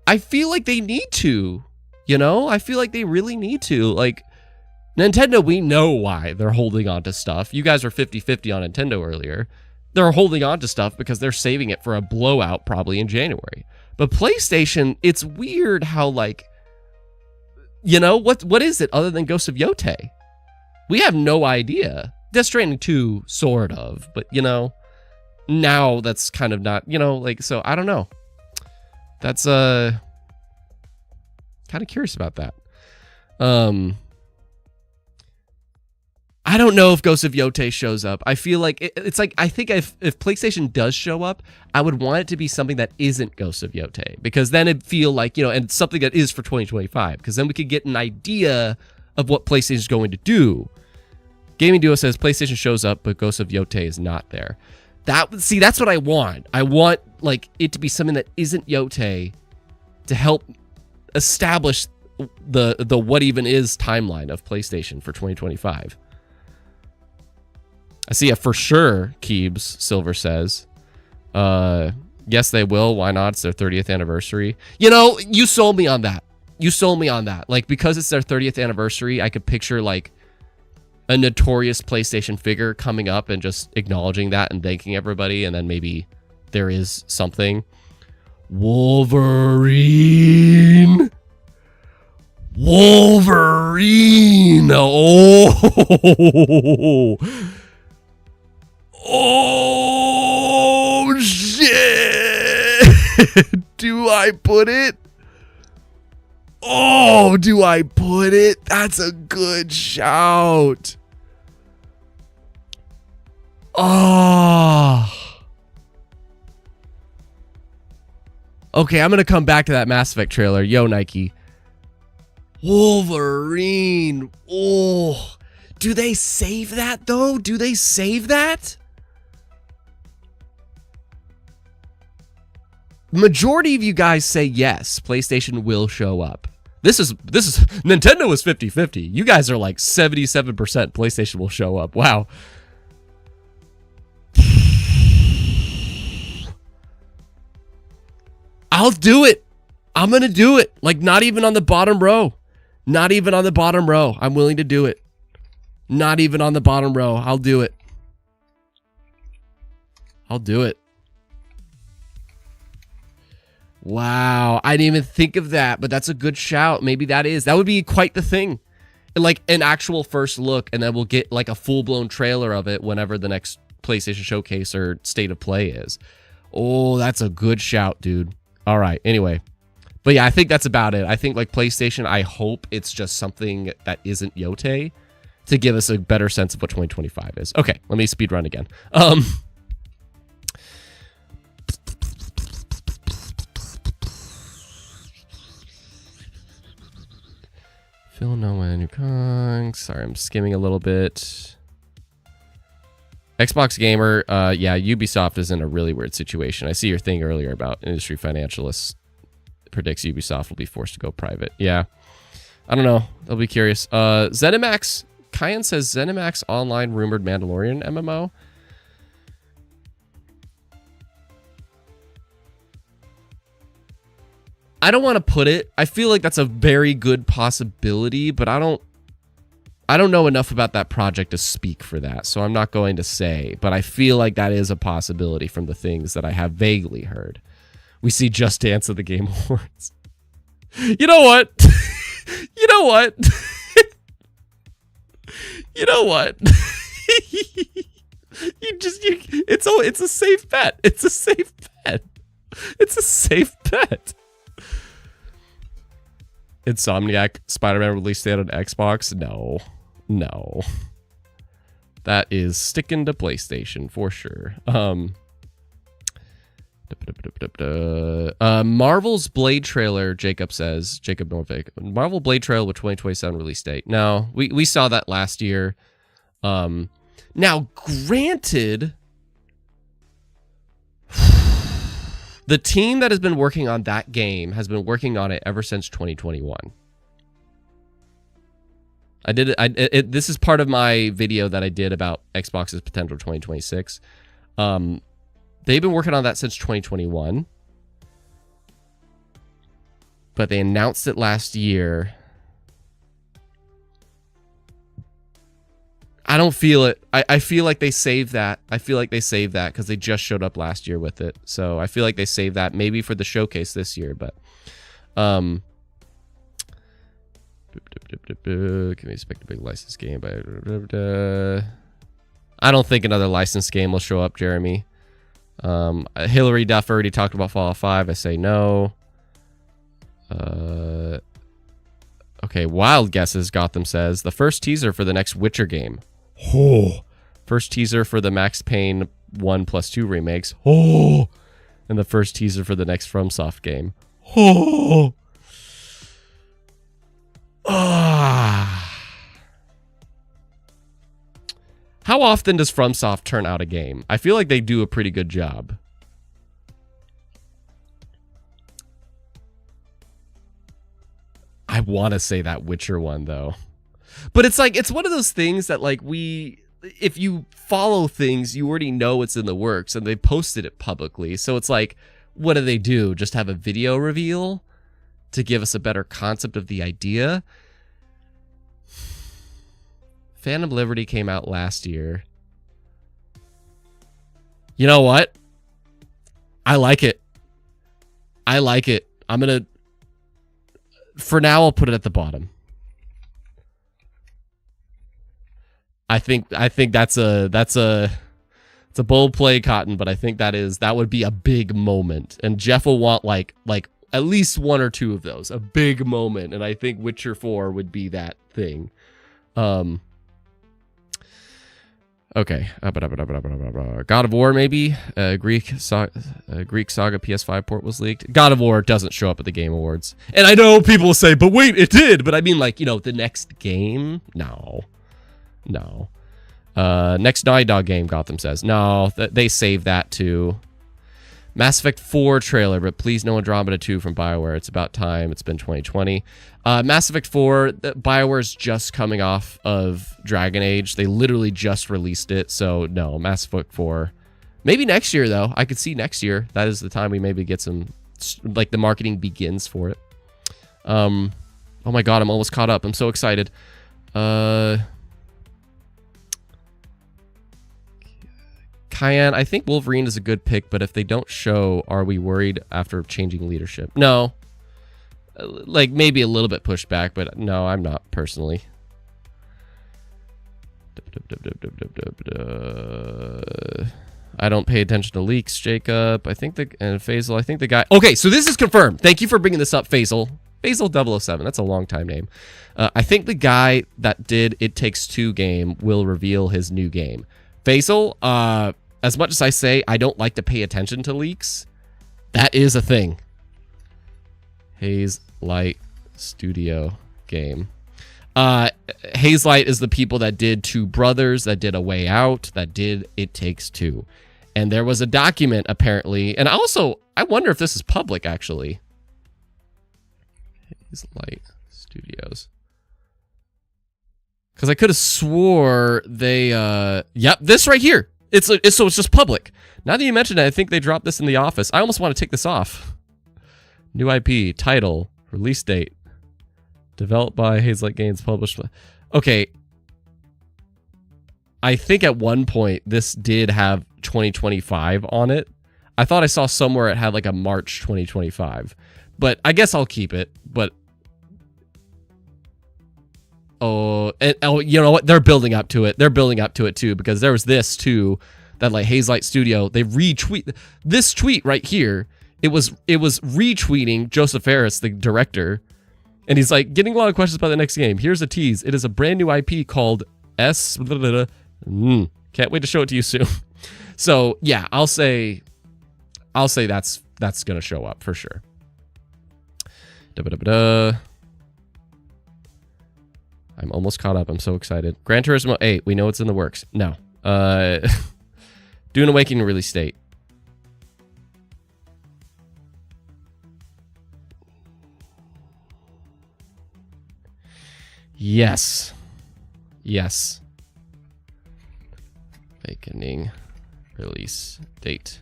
I feel like they need to, you know? I feel like they really need to. Like, Nintendo, we know why they're holding on to stuff. You guys were 50-50 on Nintendo earlier. They're holding on to stuff because they're saving it for a blowout probably in January. But PlayStation, it's weird how, like, you know, what is it other than Ghost of Yotei? We have no idea. Death Stranding 2, sort of. But, you know, now that's kind of not, you know, like, so I don't know. That's, kind of curious about that. I don't know if Ghost of Yotei shows up. I feel like it's like, I think if PlayStation does show up, I would want it to be something that isn't Ghost of Yotei, because then it'd feel like, you know, and something that is for 2025, because then we could get an idea of what PlayStation is going to do. Gaming Duo says PlayStation shows up, but Ghost of Yotei is not there. See, that's what I want. I want like it to be something that isn't Yotei to help establish the what even is timeline of PlayStation for 2025. I see a for sure, Keebs Silver says. Yes, they will. Why not? It's their 30th anniversary. You know, you sold me on that. Like, because it's their 30th anniversary, I could picture, like, a notorious PlayStation figure coming up and just acknowledging that and thanking everybody, and then maybe there is something. Wolverine! Oh, shit! Do I put it? Oh, do I put it? That's a good shout. Oh. Okay, I'm going to come back to that Mass Effect trailer. Yo, Nike. Wolverine. Oh. Do they save that, though? Do they save that? Majority of you guys say yes, PlayStation will show up. This is Nintendo is 50-50. You guys are like 77% PlayStation will show up. Wow. I'll do it. I'm going to do it. Like, not even on the bottom row. Not even on the bottom row. I'm willing to do it. Not even on the bottom row. I'll do it. I'll do it. Wow, I didn't even think of that, but that's a good shout. Maybe that would be quite the thing. Like an actual first look, and then we'll get like a full-blown trailer of it whenever the next PlayStation Showcase or State of Play is. Oh, that's a good shout, dude. All right, anyway. But yeah, I think that's about it. I think like PlayStation, I hope it's just something that isn't Yotei to give us a better sense of what 2025 is. Okay, let me speed run again. Phil Noah, new Kong. Sorry, I'm skimming a little bit. Xbox Gamer, yeah, Ubisoft is in a really weird situation. I see your thing earlier about industry financialists predicts Ubisoft will be forced to go private. Yeah. I don't know. I'll be curious. ZeniMax, Kyan says ZeniMax online rumored Mandalorian MMO. I don't want to put it. I feel like that's a very good possibility, but I don't know enough about that project to speak for that, so I'm not going to say, but I feel like that is a possibility from the things that I have vaguely heard. We see Just Dance at the Game Awards. You know what? You know what? You know what? It's a safe bet. It's a safe bet. It's a safe bet. Insomniac Spider-Man release date on Xbox? No. No. That is sticking to PlayStation for sure. Marvel's Blade trailer, Jacob Norvig. Marvel Blade trailer with 2027 release date. No, we saw that last year. Now, granted, the team that has been working on that game has been working on it ever since 2021. This is part of my video that I did about Xbox's potential 2026. They've been working on that since 2021. But they announced it last year. I don't feel it. I feel like they saved that. I feel like they saved that because they just showed up last year with it. So I feel like they saved that maybe for the showcase this year. But can we expect a big license game? I don't think another licensed game will show up, Jeremy. Hillary Duff already talked about Fallout 5. I say no. Okay, wild guesses, Gotham says. The first teaser for the next Witcher game. Oh. First teaser for the Max Payne 1+2 remakes. Oh. And the first teaser for the next FromSoft game. Oh. Ah. How often does FromSoft turn out a game? I feel like they do a pretty good job. I want to say that Witcher one, though. But it's like, it's one of those things that, like, if you follow things, you already know it's in the works, and they posted it publicly. So it's like, what do? Just have a video reveal to give us a better concept of the idea? Phantom Liberty came out last year. You know what? I like it. I like it. I'm going to... For now, I'll put it at the bottom. I think that's a bold play, Cotton, but I think that would be a big moment, and Jeff will want like at least one or two of those, a big moment, and I think Witcher 4 would be that thing. Okay, God of War maybe. Greek Saga PS5 port was leaked. God of War doesn't show up at the Game Awards, and I know people will say, "But wait, it did." But I mean, like, you know, the next game, no. Next Naughty Dog game, Gotham says, no. They saved that too. Mass Effect 4 trailer, but please no Andromeda 2 from BioWare. It's about time. It's been 2020. Mass Effect 4, BioWare's just coming off of Dragon Age. They literally just released it, so no, Mass Effect 4. Maybe next year, though. I could see next year. That is the time we maybe get some, like, the marketing begins for it. Oh my god, I'm almost caught up. I'm so excited. Cayenne, I think Wolverine is a good pick, but if they don't show, are we worried after changing leadership? No. Like, maybe a little bit pushed back, but no, I'm not personally. I don't pay attention to leaks, Jacob. And Faisal, I think the guy... Okay, so this is confirmed. Thank you for bringing this up, Faisal. Faisal 007, that's a long time name. I think the guy that did It Takes Two game will reveal his new game. Faisal, as much as I say I don't like to pay attention to leaks, that is a thing. Haze Light Studio game. Hazelight is the people that did Two Brothers, that did A Way Out, that did It Takes Two. And there was a document, apparently. And also, I wonder if this is public, actually. Hazelight Studios. Because I could have swore they... Yep, this right here. So it's just public. Now that you mentioned it, I think they dropped this in the office. I almost want to take this off. New IP, title, release date. Developed by Hazelight Games, published by... Okay. I think at one point this did have 2025 on it. I thought I saw somewhere it had like a March 2025. But I guess I'll keep it. But... Oh, you know what? They're building up to it. They're building up to it too, because there was this too, that like Hazelight Studio, they retweet this tweet right here. It was retweeting Joseph Fares, the director. And he's like, getting a lot of questions about the next game. Here's a tease. It is a brand new IP called S. Can't wait to show it to you soon. So yeah, I'll say that's gonna show up for sure. I'm almost caught up. I'm so excited. Gran Turismo 8. We know it's in the works. No. Dune Awakening release date. Yes. Yes. Awakening release date.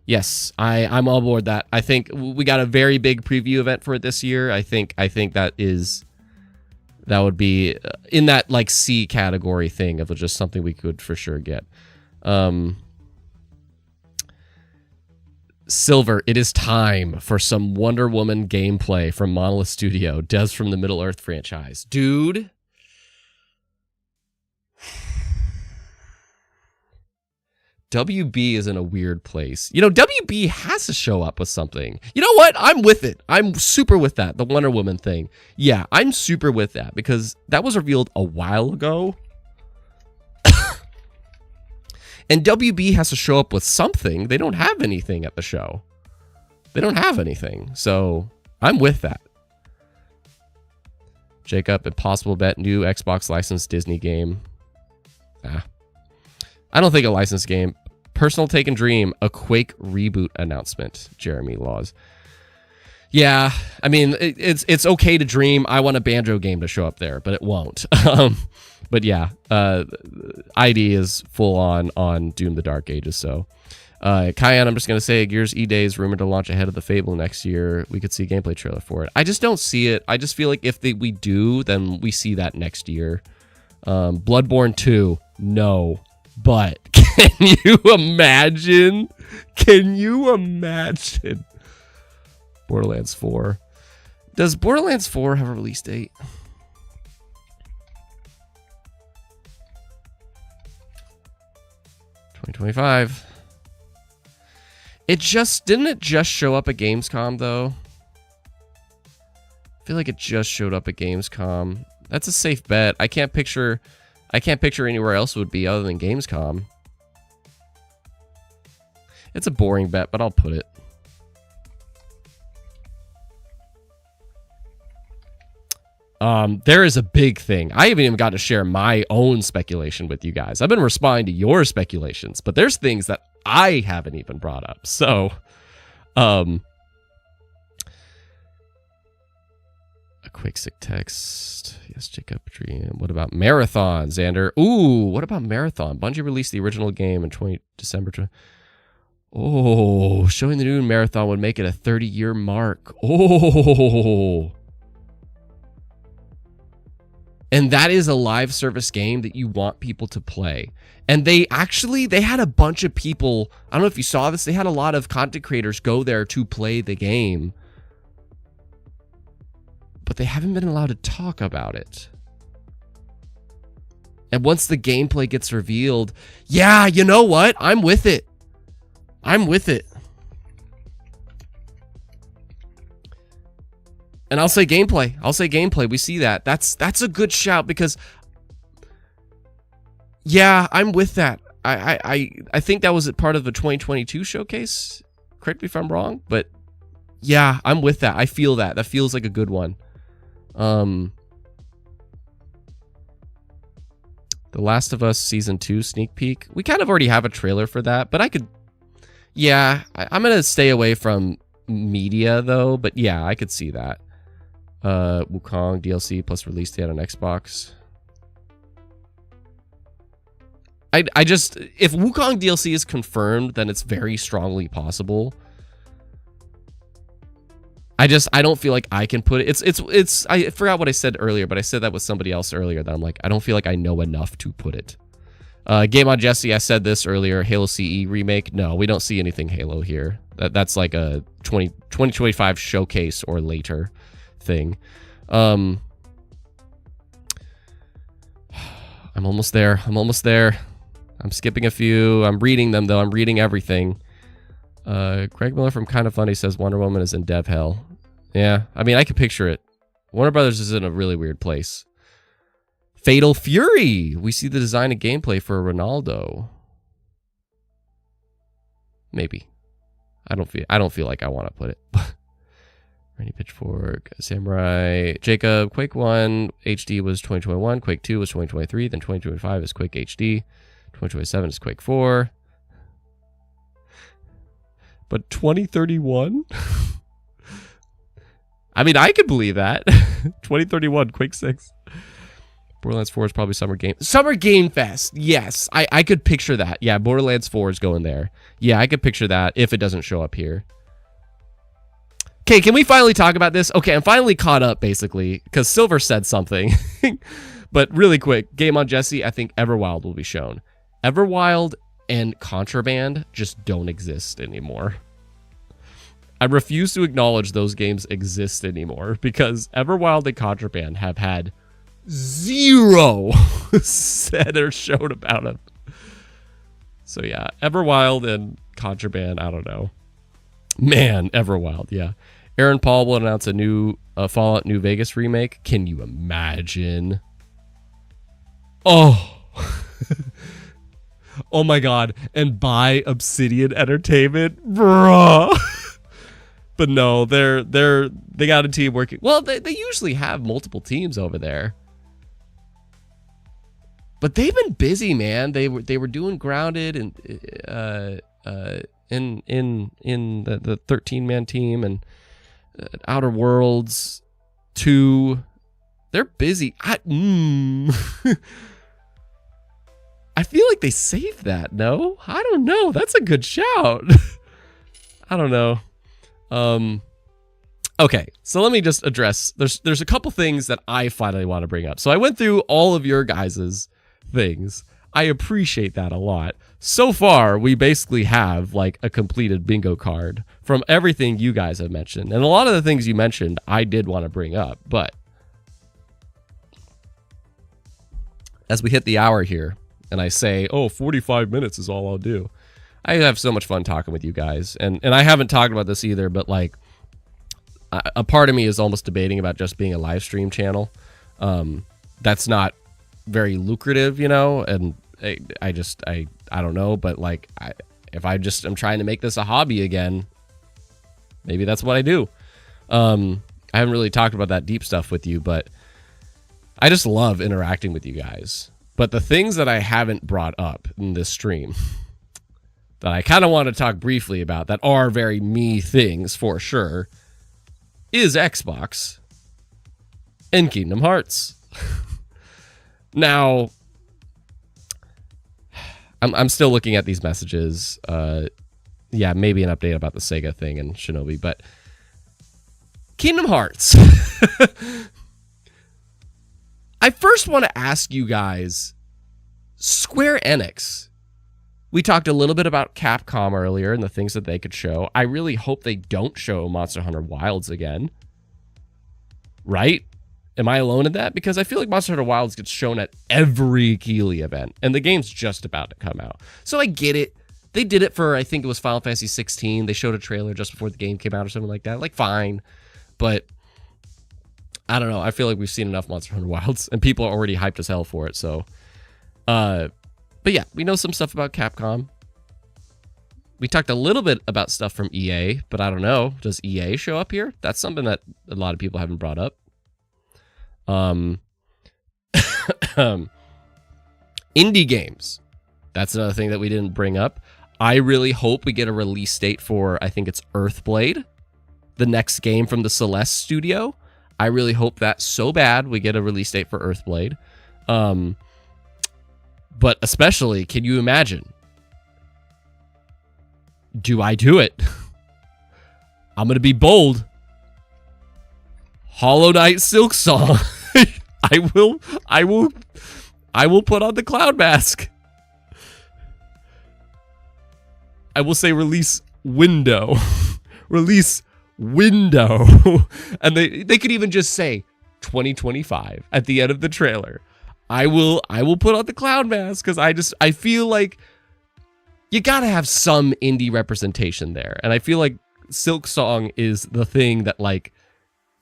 Yes, I'm all aboard that. I think we got a very big preview event for it this year. I think that would be in that like C category thing of just something we could for sure get. Silver, it is time for some Wonder Woman gameplay from Monolith Studio, Des from the Middle-earth franchise. Dude. WB is in a weird place. You know, WB has to show up with something. You know what? I'm with it. I'm super with that. The Wonder Woman thing. Yeah, I'm super with that because that was revealed a while ago. And WB has to show up with something. They don't have anything at the show. They don't have anything. So I'm with that. Jacob, Impossible Bet, new Xbox licensed Disney game. I don't think a licensed game. Personal Take and Dream, a Quake reboot announcement. Jeremy Laws. Yeah, I mean, it's okay to dream. I want a Banjo game to show up there, but it won't. But yeah, ID is full on Doom the Dark Ages. So, Cayenne, I'm just going to say, Gears E-Day is rumored to launch ahead of the Fable next year. We could see a gameplay trailer for it. I just don't see it. I just feel like if we do, then we see that next year. Bloodborne 2, no. But can you imagine? Can you imagine? Borderlands 4. Does Borderlands 4 have a release date? $2025. Didn't it just show up at Gamescom though? I feel like it just showed up at Gamescom. That's a safe bet. I can't picture anywhere else it would be other than Gamescom. It's a boring bet, but I'll put it. There is a big thing. I haven't even got to share my own speculation with you guys. I've been responding to your speculations, but there's things that I haven't even brought up. So, a quick sick text. Yes, Jacob Dream. What about Marathon, Xander? Ooh, what about Marathon? Bungie released the original game in December 20. Oh, showing the new Marathon would make it a 30-year mark. Oh. And that is a live service game that you want people to play. And they had a bunch of people. I don't know if you saw this. They had a lot of content creators go there to play the game. But they haven't been allowed to talk about it. And once the gameplay gets revealed, yeah, you know what? I'm with it. I'm with it. And I'll say gameplay. I'll say gameplay. We see that. That's a good shout because, yeah, I'm with that. I think that was part of the 2022 showcase. Correct me if I'm wrong, but yeah, I'm with that. I feel that. That feels like a good one. The Last of Us Season 2 sneak peek. We kind of already have a trailer for that, but I could... Yeah, I'm going to stay away from media, though, but yeah, I could see that. Wukong DLC plus release date on Xbox. I just... If Wukong DLC is confirmed, then it's very strongly possible. I don't feel like I can put it. It's I forgot what I said earlier, but I said that with somebody else earlier that I'm like, I don't feel like I know enough to put it. Game on Jesse, I said this earlier, Halo CE remake. No, we don't see anything Halo here. That's like a 2025 showcase or later thing. I'm almost there. I'm skipping a few. I'm reading them though. I'm reading everything. Greg Miller from Kinda Funny says Wonder Woman is in dev hell. Yeah, I mean, I could picture it. Warner Brothers is in a really weird place. Fatal Fury. We see the design and gameplay for Ronaldo. Maybe. I don't feel like I want to put it. Randy Pitchfork, Samurai, Jacob, Quake 1 HD was 2021, Quake 2 was 2023, then 2025 is Quake HD, 2027 is Quake 4. But 2031? I mean, I could believe that. 2031, Quake 6. Borderlands 4 is probably Summer Game Fest. Yes, I could picture that. Yeah, Borderlands 4 is going there. Yeah, I could picture that if it doesn't show up here. Okay, can we finally talk about this? Okay, I'm finally caught up, basically, because Silver said something. But really quick, Game on Jesse, I think Everwild will be shown. Everwild and Contraband just don't exist anymore. I refuse to acknowledge those games exist anymore because Everwild and Contraband have had zero said or shown about them. So yeah, Everwild and Contraband, I don't know. Man, Everwild, yeah. Aaron Paul will announce a new Fallout New Vegas remake. Can you imagine? Oh. Oh my god. And buy Obsidian Entertainment? Bruh. But no, they got a team working. Well, they usually have multiple teams over there. But they've been busy, man. They were doing Grounded and in the 13-man team and Outer Worlds 2. They're busy. I feel like they saved that. No, I don't know. That's a good shout. I don't know. Okay, so let me just address. There's a couple things that I finally want to bring up. So I went through all of your guys's things. I appreciate that a lot. So far, we basically have like a completed bingo card from everything you guys have mentioned. And a lot of the things you mentioned, I did want to bring up. But as we hit the hour here, and I say, oh, 45 minutes is all I'll do. I have so much fun talking with you guys. And I haven't talked about this either, but like a part of me is almost debating about just being a live stream channel. That's not very lucrative, you know, and I don't know, but like if I'm trying to make this a hobby again, maybe that's what I do. I haven't really talked about that deep stuff with you, but I just love interacting with you guys. But the things that I haven't brought up in this stream that I kind of want to talk briefly about that are very me things for sure is Xbox and Kingdom Hearts. Now, I'm still looking at these messages. Yeah, maybe an update about the Sega thing and Shinobi, but Kingdom Hearts. I first want to ask you guys, Square Enix. We talked a little bit about Capcom earlier and the things that they could show. I really hope they don't show Monster Hunter Wilds again. Right? Am I alone in that? Because I feel like Monster Hunter Wilds gets shown at every Keighley event, and the game's just about to come out. So I get it. They did it for, I think it was Final Fantasy 16. They showed a trailer just before the game came out or something like that. Like, fine. But I don't know. I feel like we've seen enough Monster Hunter Wilds, and people are already hyped as hell for it. So, but yeah, we know some stuff about Capcom. We talked a little bit about stuff from EA, but I don't know. Does EA show up here? That's something that a lot of people haven't brought up. Indie games. That's another thing that we didn't bring up. I really hope we get a release date for, I think it's Earthblade, the next game from the Celeste studio. I really hope that so bad we get a release date for Earthblade. But especially, can you imagine? Do I do it? I'm going to be bold. Hollow Knight Silksong. I will put on the clown mask. I will say release window. Release window. And they could even just say 2025 at the end of the trailer. I will put on the clown mask because I feel like you gotta have some indie representation there. And I feel like Silksong is the thing that like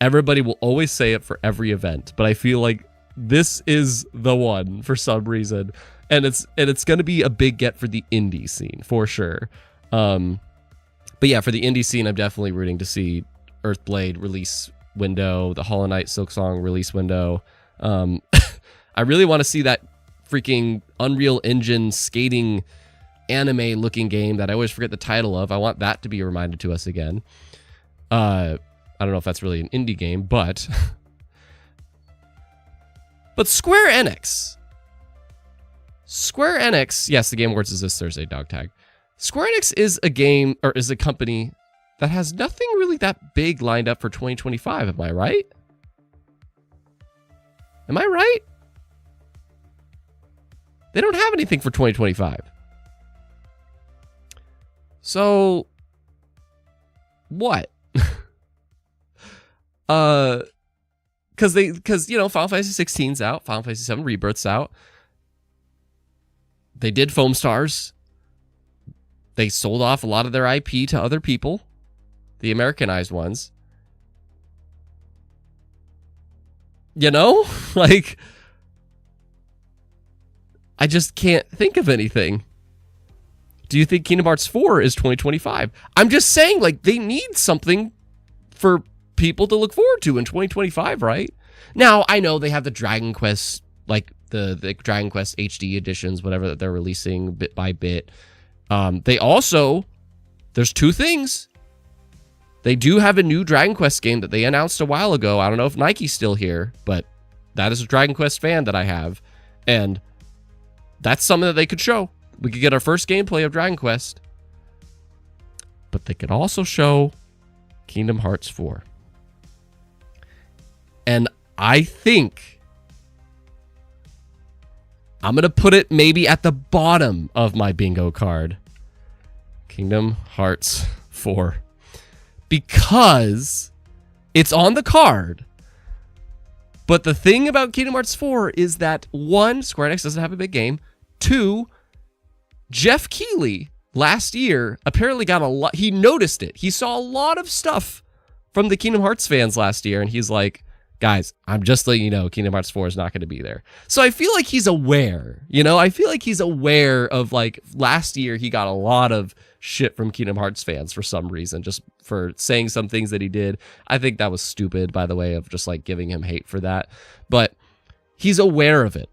everybody will always say it for every event, but I feel like this is the one for some reason. And it's gonna be a big get for the indie scene for sure. But yeah, for the indie scene, I'm definitely rooting to see Earthblade release window, the Hollow Knight Silksong release window. I really want to see that freaking Unreal Engine skating anime looking game that I always forget the title of. I want that to be reminded to us again. I don't know if that's really an indie game, but Square Enix. Yes, the Game Awards is this Thursday, dog tag. Square Enix is a company that has nothing really that big lined up for 2025. Am I right? Am I right? They don't have anything for 2025. So, what? Because Final Fantasy 16's out, Final Fantasy 7 Rebirth's out. They did Foam Stars. They sold off a lot of their IP to other people, the Americanized ones. You know, like, I just can't think of anything. Do you think Kingdom Hearts 4 is 2025? I'm just saying, like, they need something for people to look forward to in 2025, right? Now, I know they have the Dragon Quest, like the Dragon Quest HD editions, whatever that they're releasing bit by bit. They also, there's two things. They do have a new Dragon Quest game that they announced a while ago. I don't know if Nike's still here, but that is a Dragon Quest fan that I have. And that's something that they could show. We could get our first gameplay of Dragon Quest. But they could also show Kingdom Hearts 4. And I think I'm going to put it maybe at the bottom of my bingo card. Kingdom Hearts 4. Because it's on the card. But the thing about Kingdom Hearts 4 is that, one, Square Enix doesn't have a big game. Two, Jeff Keighley last year apparently got a lot. He noticed it. He saw a lot of stuff from the Kingdom Hearts fans last year. And he's like, guys, I'm just letting you know Kingdom Hearts 4 is not going to be there. So I feel like he's aware, I feel like he's aware of, like, last year he got a lot of shit from Kingdom Hearts fans for some reason, just for saying some things that he did. I think that was stupid, by the way, of just, like, giving him hate for that. But he's aware of it.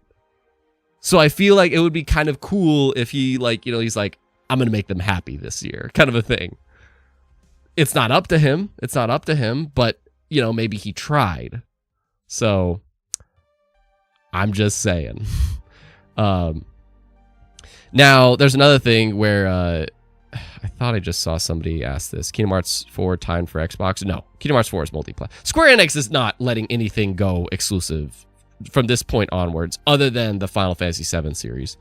So I feel like it would be kind of cool if he, like, he's like, I'm going to make them happy this year, kind of a thing. It's not up to him. But, maybe he tried. So, I'm just saying. Now, there's another thing where I thought I just saw somebody ask this. Kingdom Hearts 4 timed for Xbox? No, Kingdom Hearts 4 is multiplayer. Square Enix is not letting anything go exclusive from this point onwards, other than the Final Fantasy 7 series.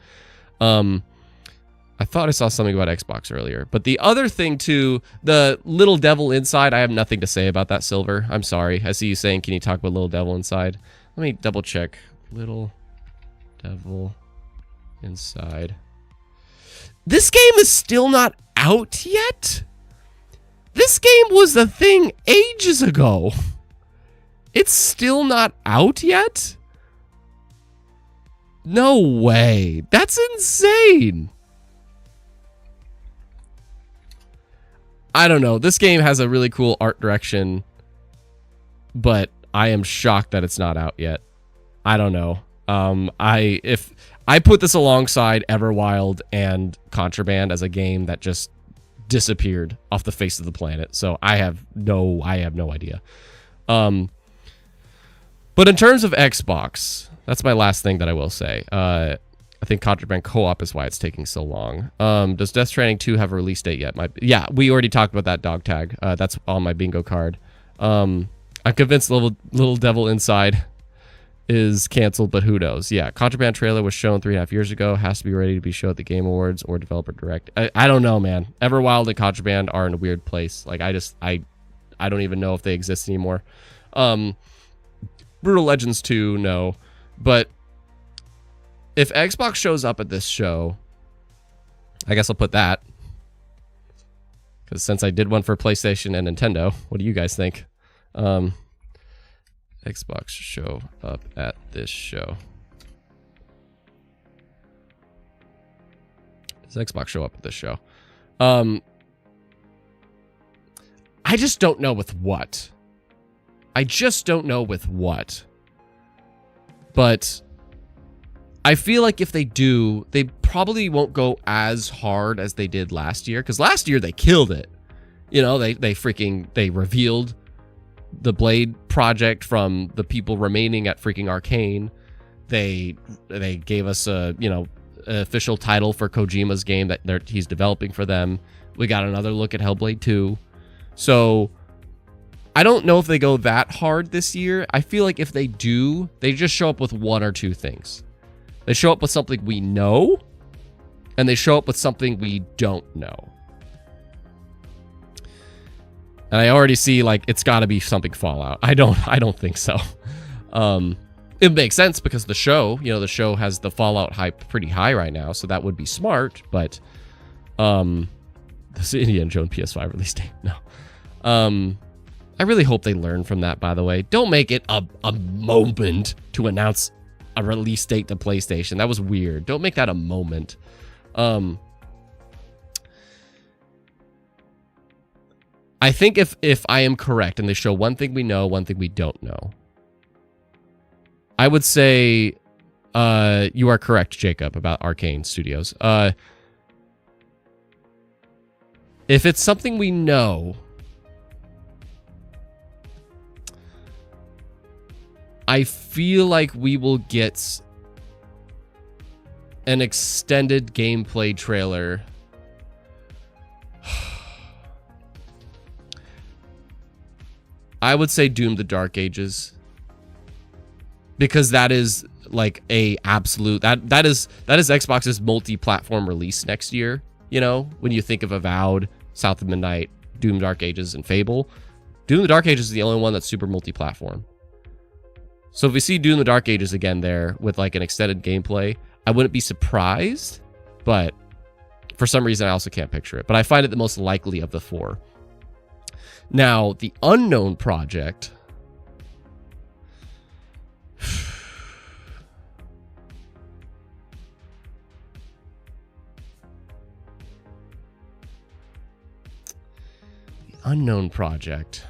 I thought I saw something about Xbox earlier. But the other thing, too, the Little Devil Inside, I have nothing to say about that, Silver. I'm sorry. I see you saying, can you talk about Little Devil Inside? Let me double check. Little Devil Inside. This game is still not out yet? This game was a thing ages ago. It's still not out yet? No way. That's insane. I don't know. This game has a really cool art direction, but I am shocked that it's not out yet. I don't know. I I put this alongside Everwild and Contraband as a game that just disappeared off the face of the planet. So I have no idea. But in terms of Xbox, that's my last thing that I will say. I think Contraband co-op is why it's taking so long. Does Death Stranding 2 have a release date yet? Yeah, we already talked about that dog tag. That's on my bingo card. I'm convinced Little Devil Inside is canceled, but who knows? Yeah, Contraband trailer was shown 3.5 years ago. Has to be ready to be shown at the Game Awards or Developer Direct. I don't know, man. Everwild and Contraband are in a weird place. Like, I don't even know if they exist anymore. Brutal Legends 2, no. But if Xbox shows up at this show, I guess I'll put that. Because since I did one for PlayStation and Nintendo, what do you guys think? Xbox show up at this show. Does Xbox show up at this show? I just don't know with what. But I feel like if they do, they probably won't go as hard as they did last year. Because last year they killed it. You know, they revealed the Blade project from the people remaining at freaking Arcane. They gave us a, you know, official title for Kojima's game that he's developing for them. We got another look at Hellblade 2. So I don't know if they go that hard this year. I feel like if they do, they just show up with one or two things. They show up with something we know, and they show up with something we don't know. And I already see, like, it's got to be something Fallout. I don't think so. It makes sense because the show has the Fallout hype pretty high right now, so that would be smart. But this Indiana Jones PS5 release date, no. I really hope they learn from that. By the way, don't make it a moment to announce a release date to PlayStation. That was weird. Don't make that a moment. I think if I am correct and they show one thing we know, one thing we don't know, I would say you are correct, Jacob, about Arcane Studios. If it's something we know, I feel like we will get an extended gameplay trailer. I would say Doom: The Dark Ages, because that is like a absolute that is Xbox's multi-platform release next year. You know, when you think of Avowed, South of Midnight, Doom: Dark Ages, and Fable, Doom: The Dark Ages is the only one that's super multi-platform. So if we see Doom: The Dark Ages again there with like an extended gameplay, I wouldn't be surprised, but for some reason I also can't picture it. But I find it the most likely of the four. Now, the unknown project. The unknown project.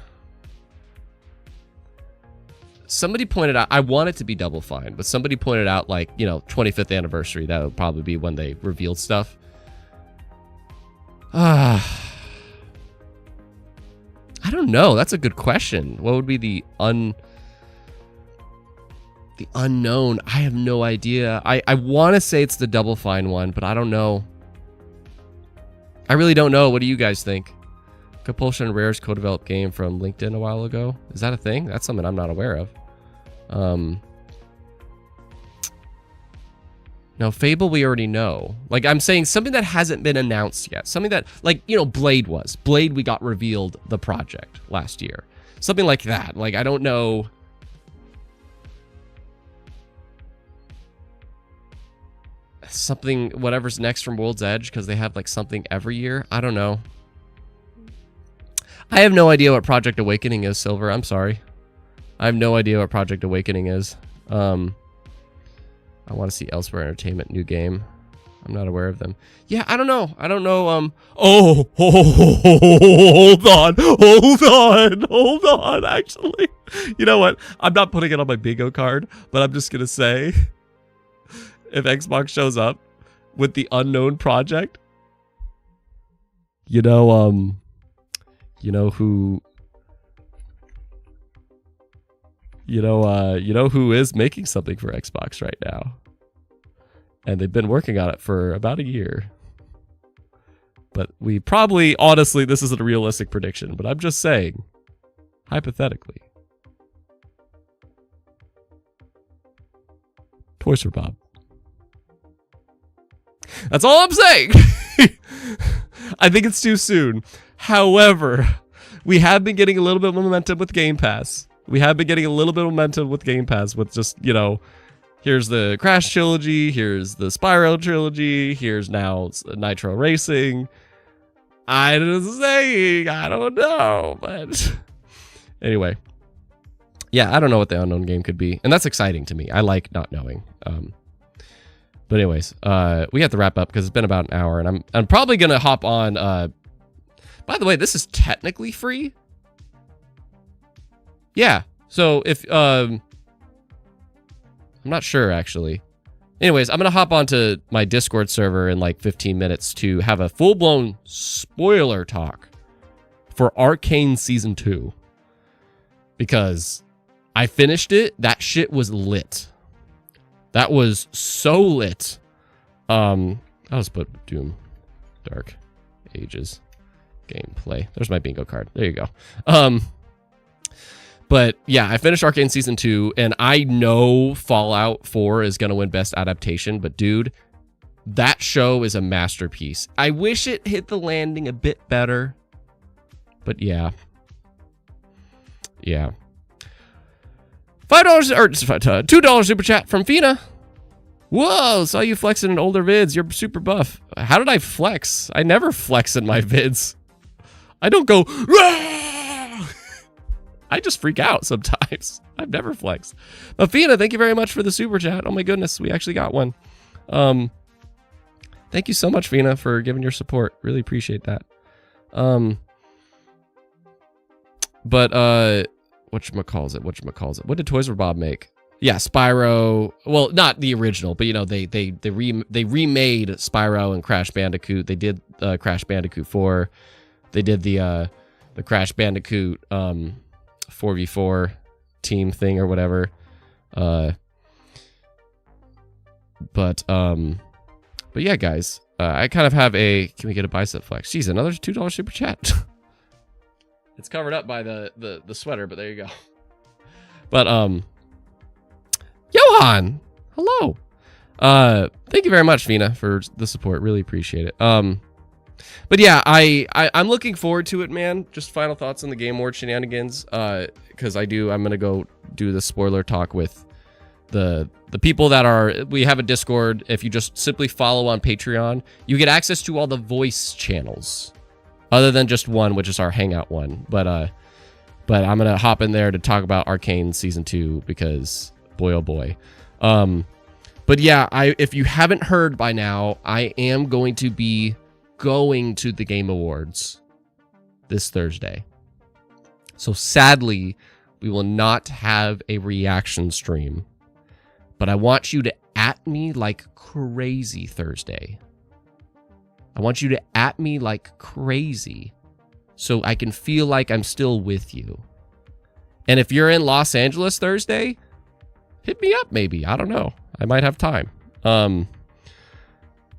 Somebody pointed out, I want it to be Double Fine, but somebody pointed out, like, you know, 25th anniversary. That would probably be when they revealed stuff. I don't know. That's a good question. What would be the unknown? I have no idea. I want to say it's the Double Fine one, but I don't know. I really don't know. What do you guys think? Compulsion Rare's co-developed game from LinkedIn a while ago. Is that a thing? That's something I'm not aware of. No, Fable we already know. Like, I'm saying something that hasn't been announced yet. Something that, like, you know, Blade was. Blade, we got revealed the project last year. Something like that. Like, I don't know. Something, whatever's next from World's Edge, because they have, like, something every year. I don't know. I have no idea what Project Awakening is, Silver. I'm sorry. I have no idea what Project Awakening is. I want to see Elsewhere Entertainment, new game. I'm not aware of them. Yeah, I don't know. I don't know. Oh, hold on. Actually, you know what? I'm not putting it on my bingo card, but I'm just going to say if Xbox shows up with the unknown project. You know who is making something for Xbox right now. And they've been working on it for about a year. But we probably, honestly, this isn't a realistic prediction, but I'm just saying, hypothetically. Toys for Bob. That's all I'm saying. I think it's too soon. However, we have been getting a little bit of momentum with Game Pass. With just, here's the Crash trilogy, here's the Spyro trilogy, here's now Nitro Racing. I don't know, but anyway. Yeah, I don't know what the unknown game could be, and that's exciting to me. I like not knowing. But anyways, we have to wrap up because it's been about an hour, and I'm probably gonna hop on. By the way, this is technically free. Yeah. So if I'm not sure actually. Anyways, I'm gonna hop onto my Discord server in like 15 minutes to have a full-blown spoiler talk for Arcane Season 2 because I finished it. That shit was lit. That was so lit. I'll just put Doom Dark Ages gameplay. There's my bingo card. There you go. But yeah, I finished Arcane Season 2, and I know Fallout 4 is going to win Best Adaptation, but dude, that show is a masterpiece. I wish it hit the landing a bit better, but yeah. Yeah. $5 or $2 super chat from Fina. Whoa, saw you flexing in older vids. You're super buff. How did I flex? I never flex in my vids. I don't go, Rah! I just freak out sometimes. I've never flexed. Fina, thank you very much for the super chat. Oh my goodness, we actually got one. Thank you so much, Fina, for giving your support. Really appreciate that. Whatchamacallit? What did Toys for Bob make? Yeah, Spyro. Well, not the original, but they remade Spyro and Crash Bandicoot. They did Crash Bandicoot 4. They did the Crash Bandicoot 4v4 team thing or whatever. But yeah, guys, I kind of have a, can we get a bicep flex? Jeez, another $2 super chat. It's covered up by the sweater, but there you go. But Johan, hello. Thank you very much, Fina, for the support. Really appreciate it. But yeah, I'm looking forward to it, man. Just final thoughts on the Game Award shenanigans. Because I'm gonna go do the spoiler talk with the people that are, we have a Discord. If you just simply follow on Patreon, you get access to all the voice channels, other than just one, which is our Hangout one. But I'm gonna hop in there to talk about Arcane Season 2 because boy oh boy. But yeah, if you haven't heard by now, I am going to be going to the Game Awards this Thursday. So sadly, we will not have a reaction stream, but I want you to at me like crazy Thursday. I want you to at me like crazy so I can feel like I'm still with you. And if you're in Los Angeles Thursday, hit me up maybe. I don't know. I might have time.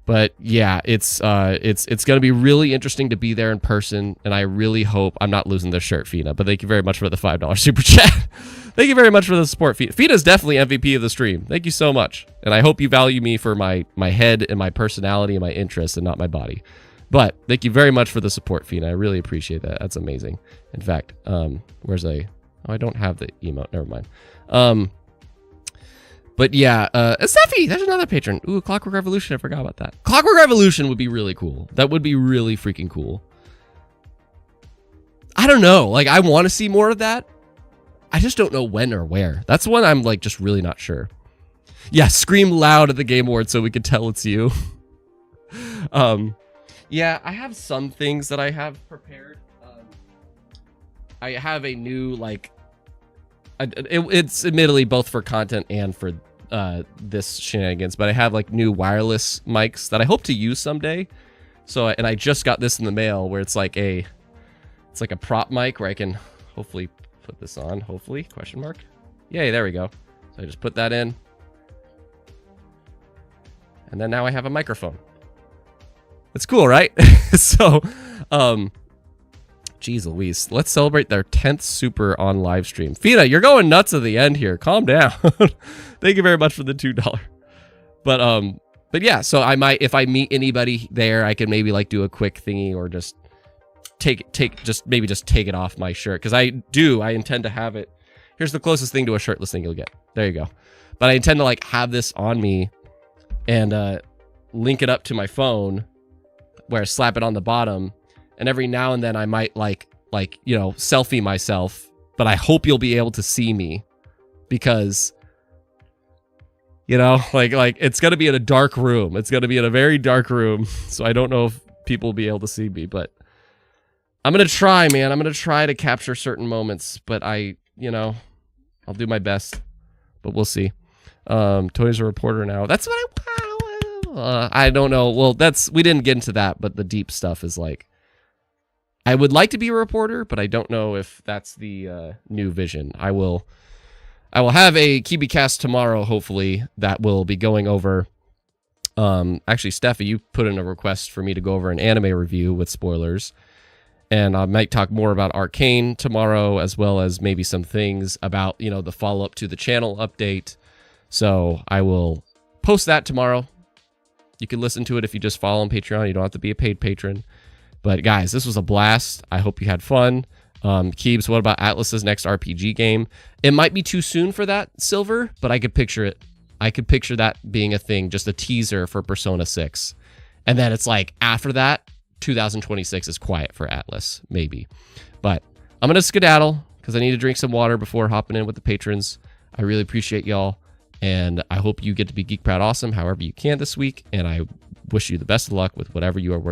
But yeah, it's going to be really interesting to be there in person, and I really hope I'm not losing this shirt, Fina. But thank you very much for the $5 super chat. Thank you very much for the support, Fina. Fina's definitely MVP of the stream. Thank you so much, and I hope you value me for my head and my personality and my interests, and not my body. But thank you very much for the support, Fina. I really appreciate that. That's amazing. In fact, where's a? Oh, I don't have the emote. Never mind. But yeah, Stephy, there's another patron. Ooh, Clockwork Revolution, I forgot about that. Clockwork Revolution would be really cool. That would be really freaking cool. I don't know, like I want to see more of that. I just don't know when or where. That's one I'm like just really not sure. Yeah, scream loud at the Game Awards so we can tell it's you. Yeah, I have some things that I have prepared. I have a new like, it's admittedly both for content and for this shenanigans, but I have like new wireless mics that I hope to use someday. So, and I just got this in the mail where it's like a prop mic where I can hopefully put this on, hopefully, question mark. Yay, there we go. So I just put that in. And then now I have a microphone. It's cool, right? So, geez Louise, let's celebrate their 10th super on live stream. Fina, you're going nuts at the end here. Calm down. Thank you very much for the $2. But yeah, so I might, if I meet anybody there, I can maybe like do a quick thingy or just take it off my shirt. Because I intend to have it. Here's the closest thing to a shirtless thing you'll get. There you go. But I intend to like have this on me and link it up to my phone where I slap it on the bottom. And every now and then I might like, you know, selfie myself, but I hope you'll be able to see me because, you know, like it's going to be in a dark room. It's going to be in a very dark room. So I don't know if people will be able to see me, but I'm going to try, man. I'm going to try to capture certain moments, but you know, I'll do my best, but we'll see. Tony's a reporter now. That's what I don't know. Well, we didn't get into that, but the deep stuff is like, I would like to be a reporter, but I don't know if that's the new vision. I will have a KibiCast tomorrow, hopefully, that will be going over. Actually, Steffi, you put in a request for me to go over an anime review with spoilers. And I might talk more about Arcane tomorrow, as well as maybe some things about, you know, the follow-up to the channel update. So I will post that tomorrow. You can listen to it if you just follow on Patreon. You don't have to be a paid patron. But guys, this was a blast. I hope you had fun. Keebs, what about Atlas's next RPG game? It might be too soon for that, Silver, but I could picture it. I could picture that being a thing, just a teaser for Persona 6. And then it's like, after that, 2026 is quiet for Atlas, maybe. But I'm going to skedaddle because I need to drink some water before hopping in with the patrons. I really appreciate y'all. And I hope you get to be Geek Proud Awesome however you can this week. And I wish you the best of luck with whatever you are working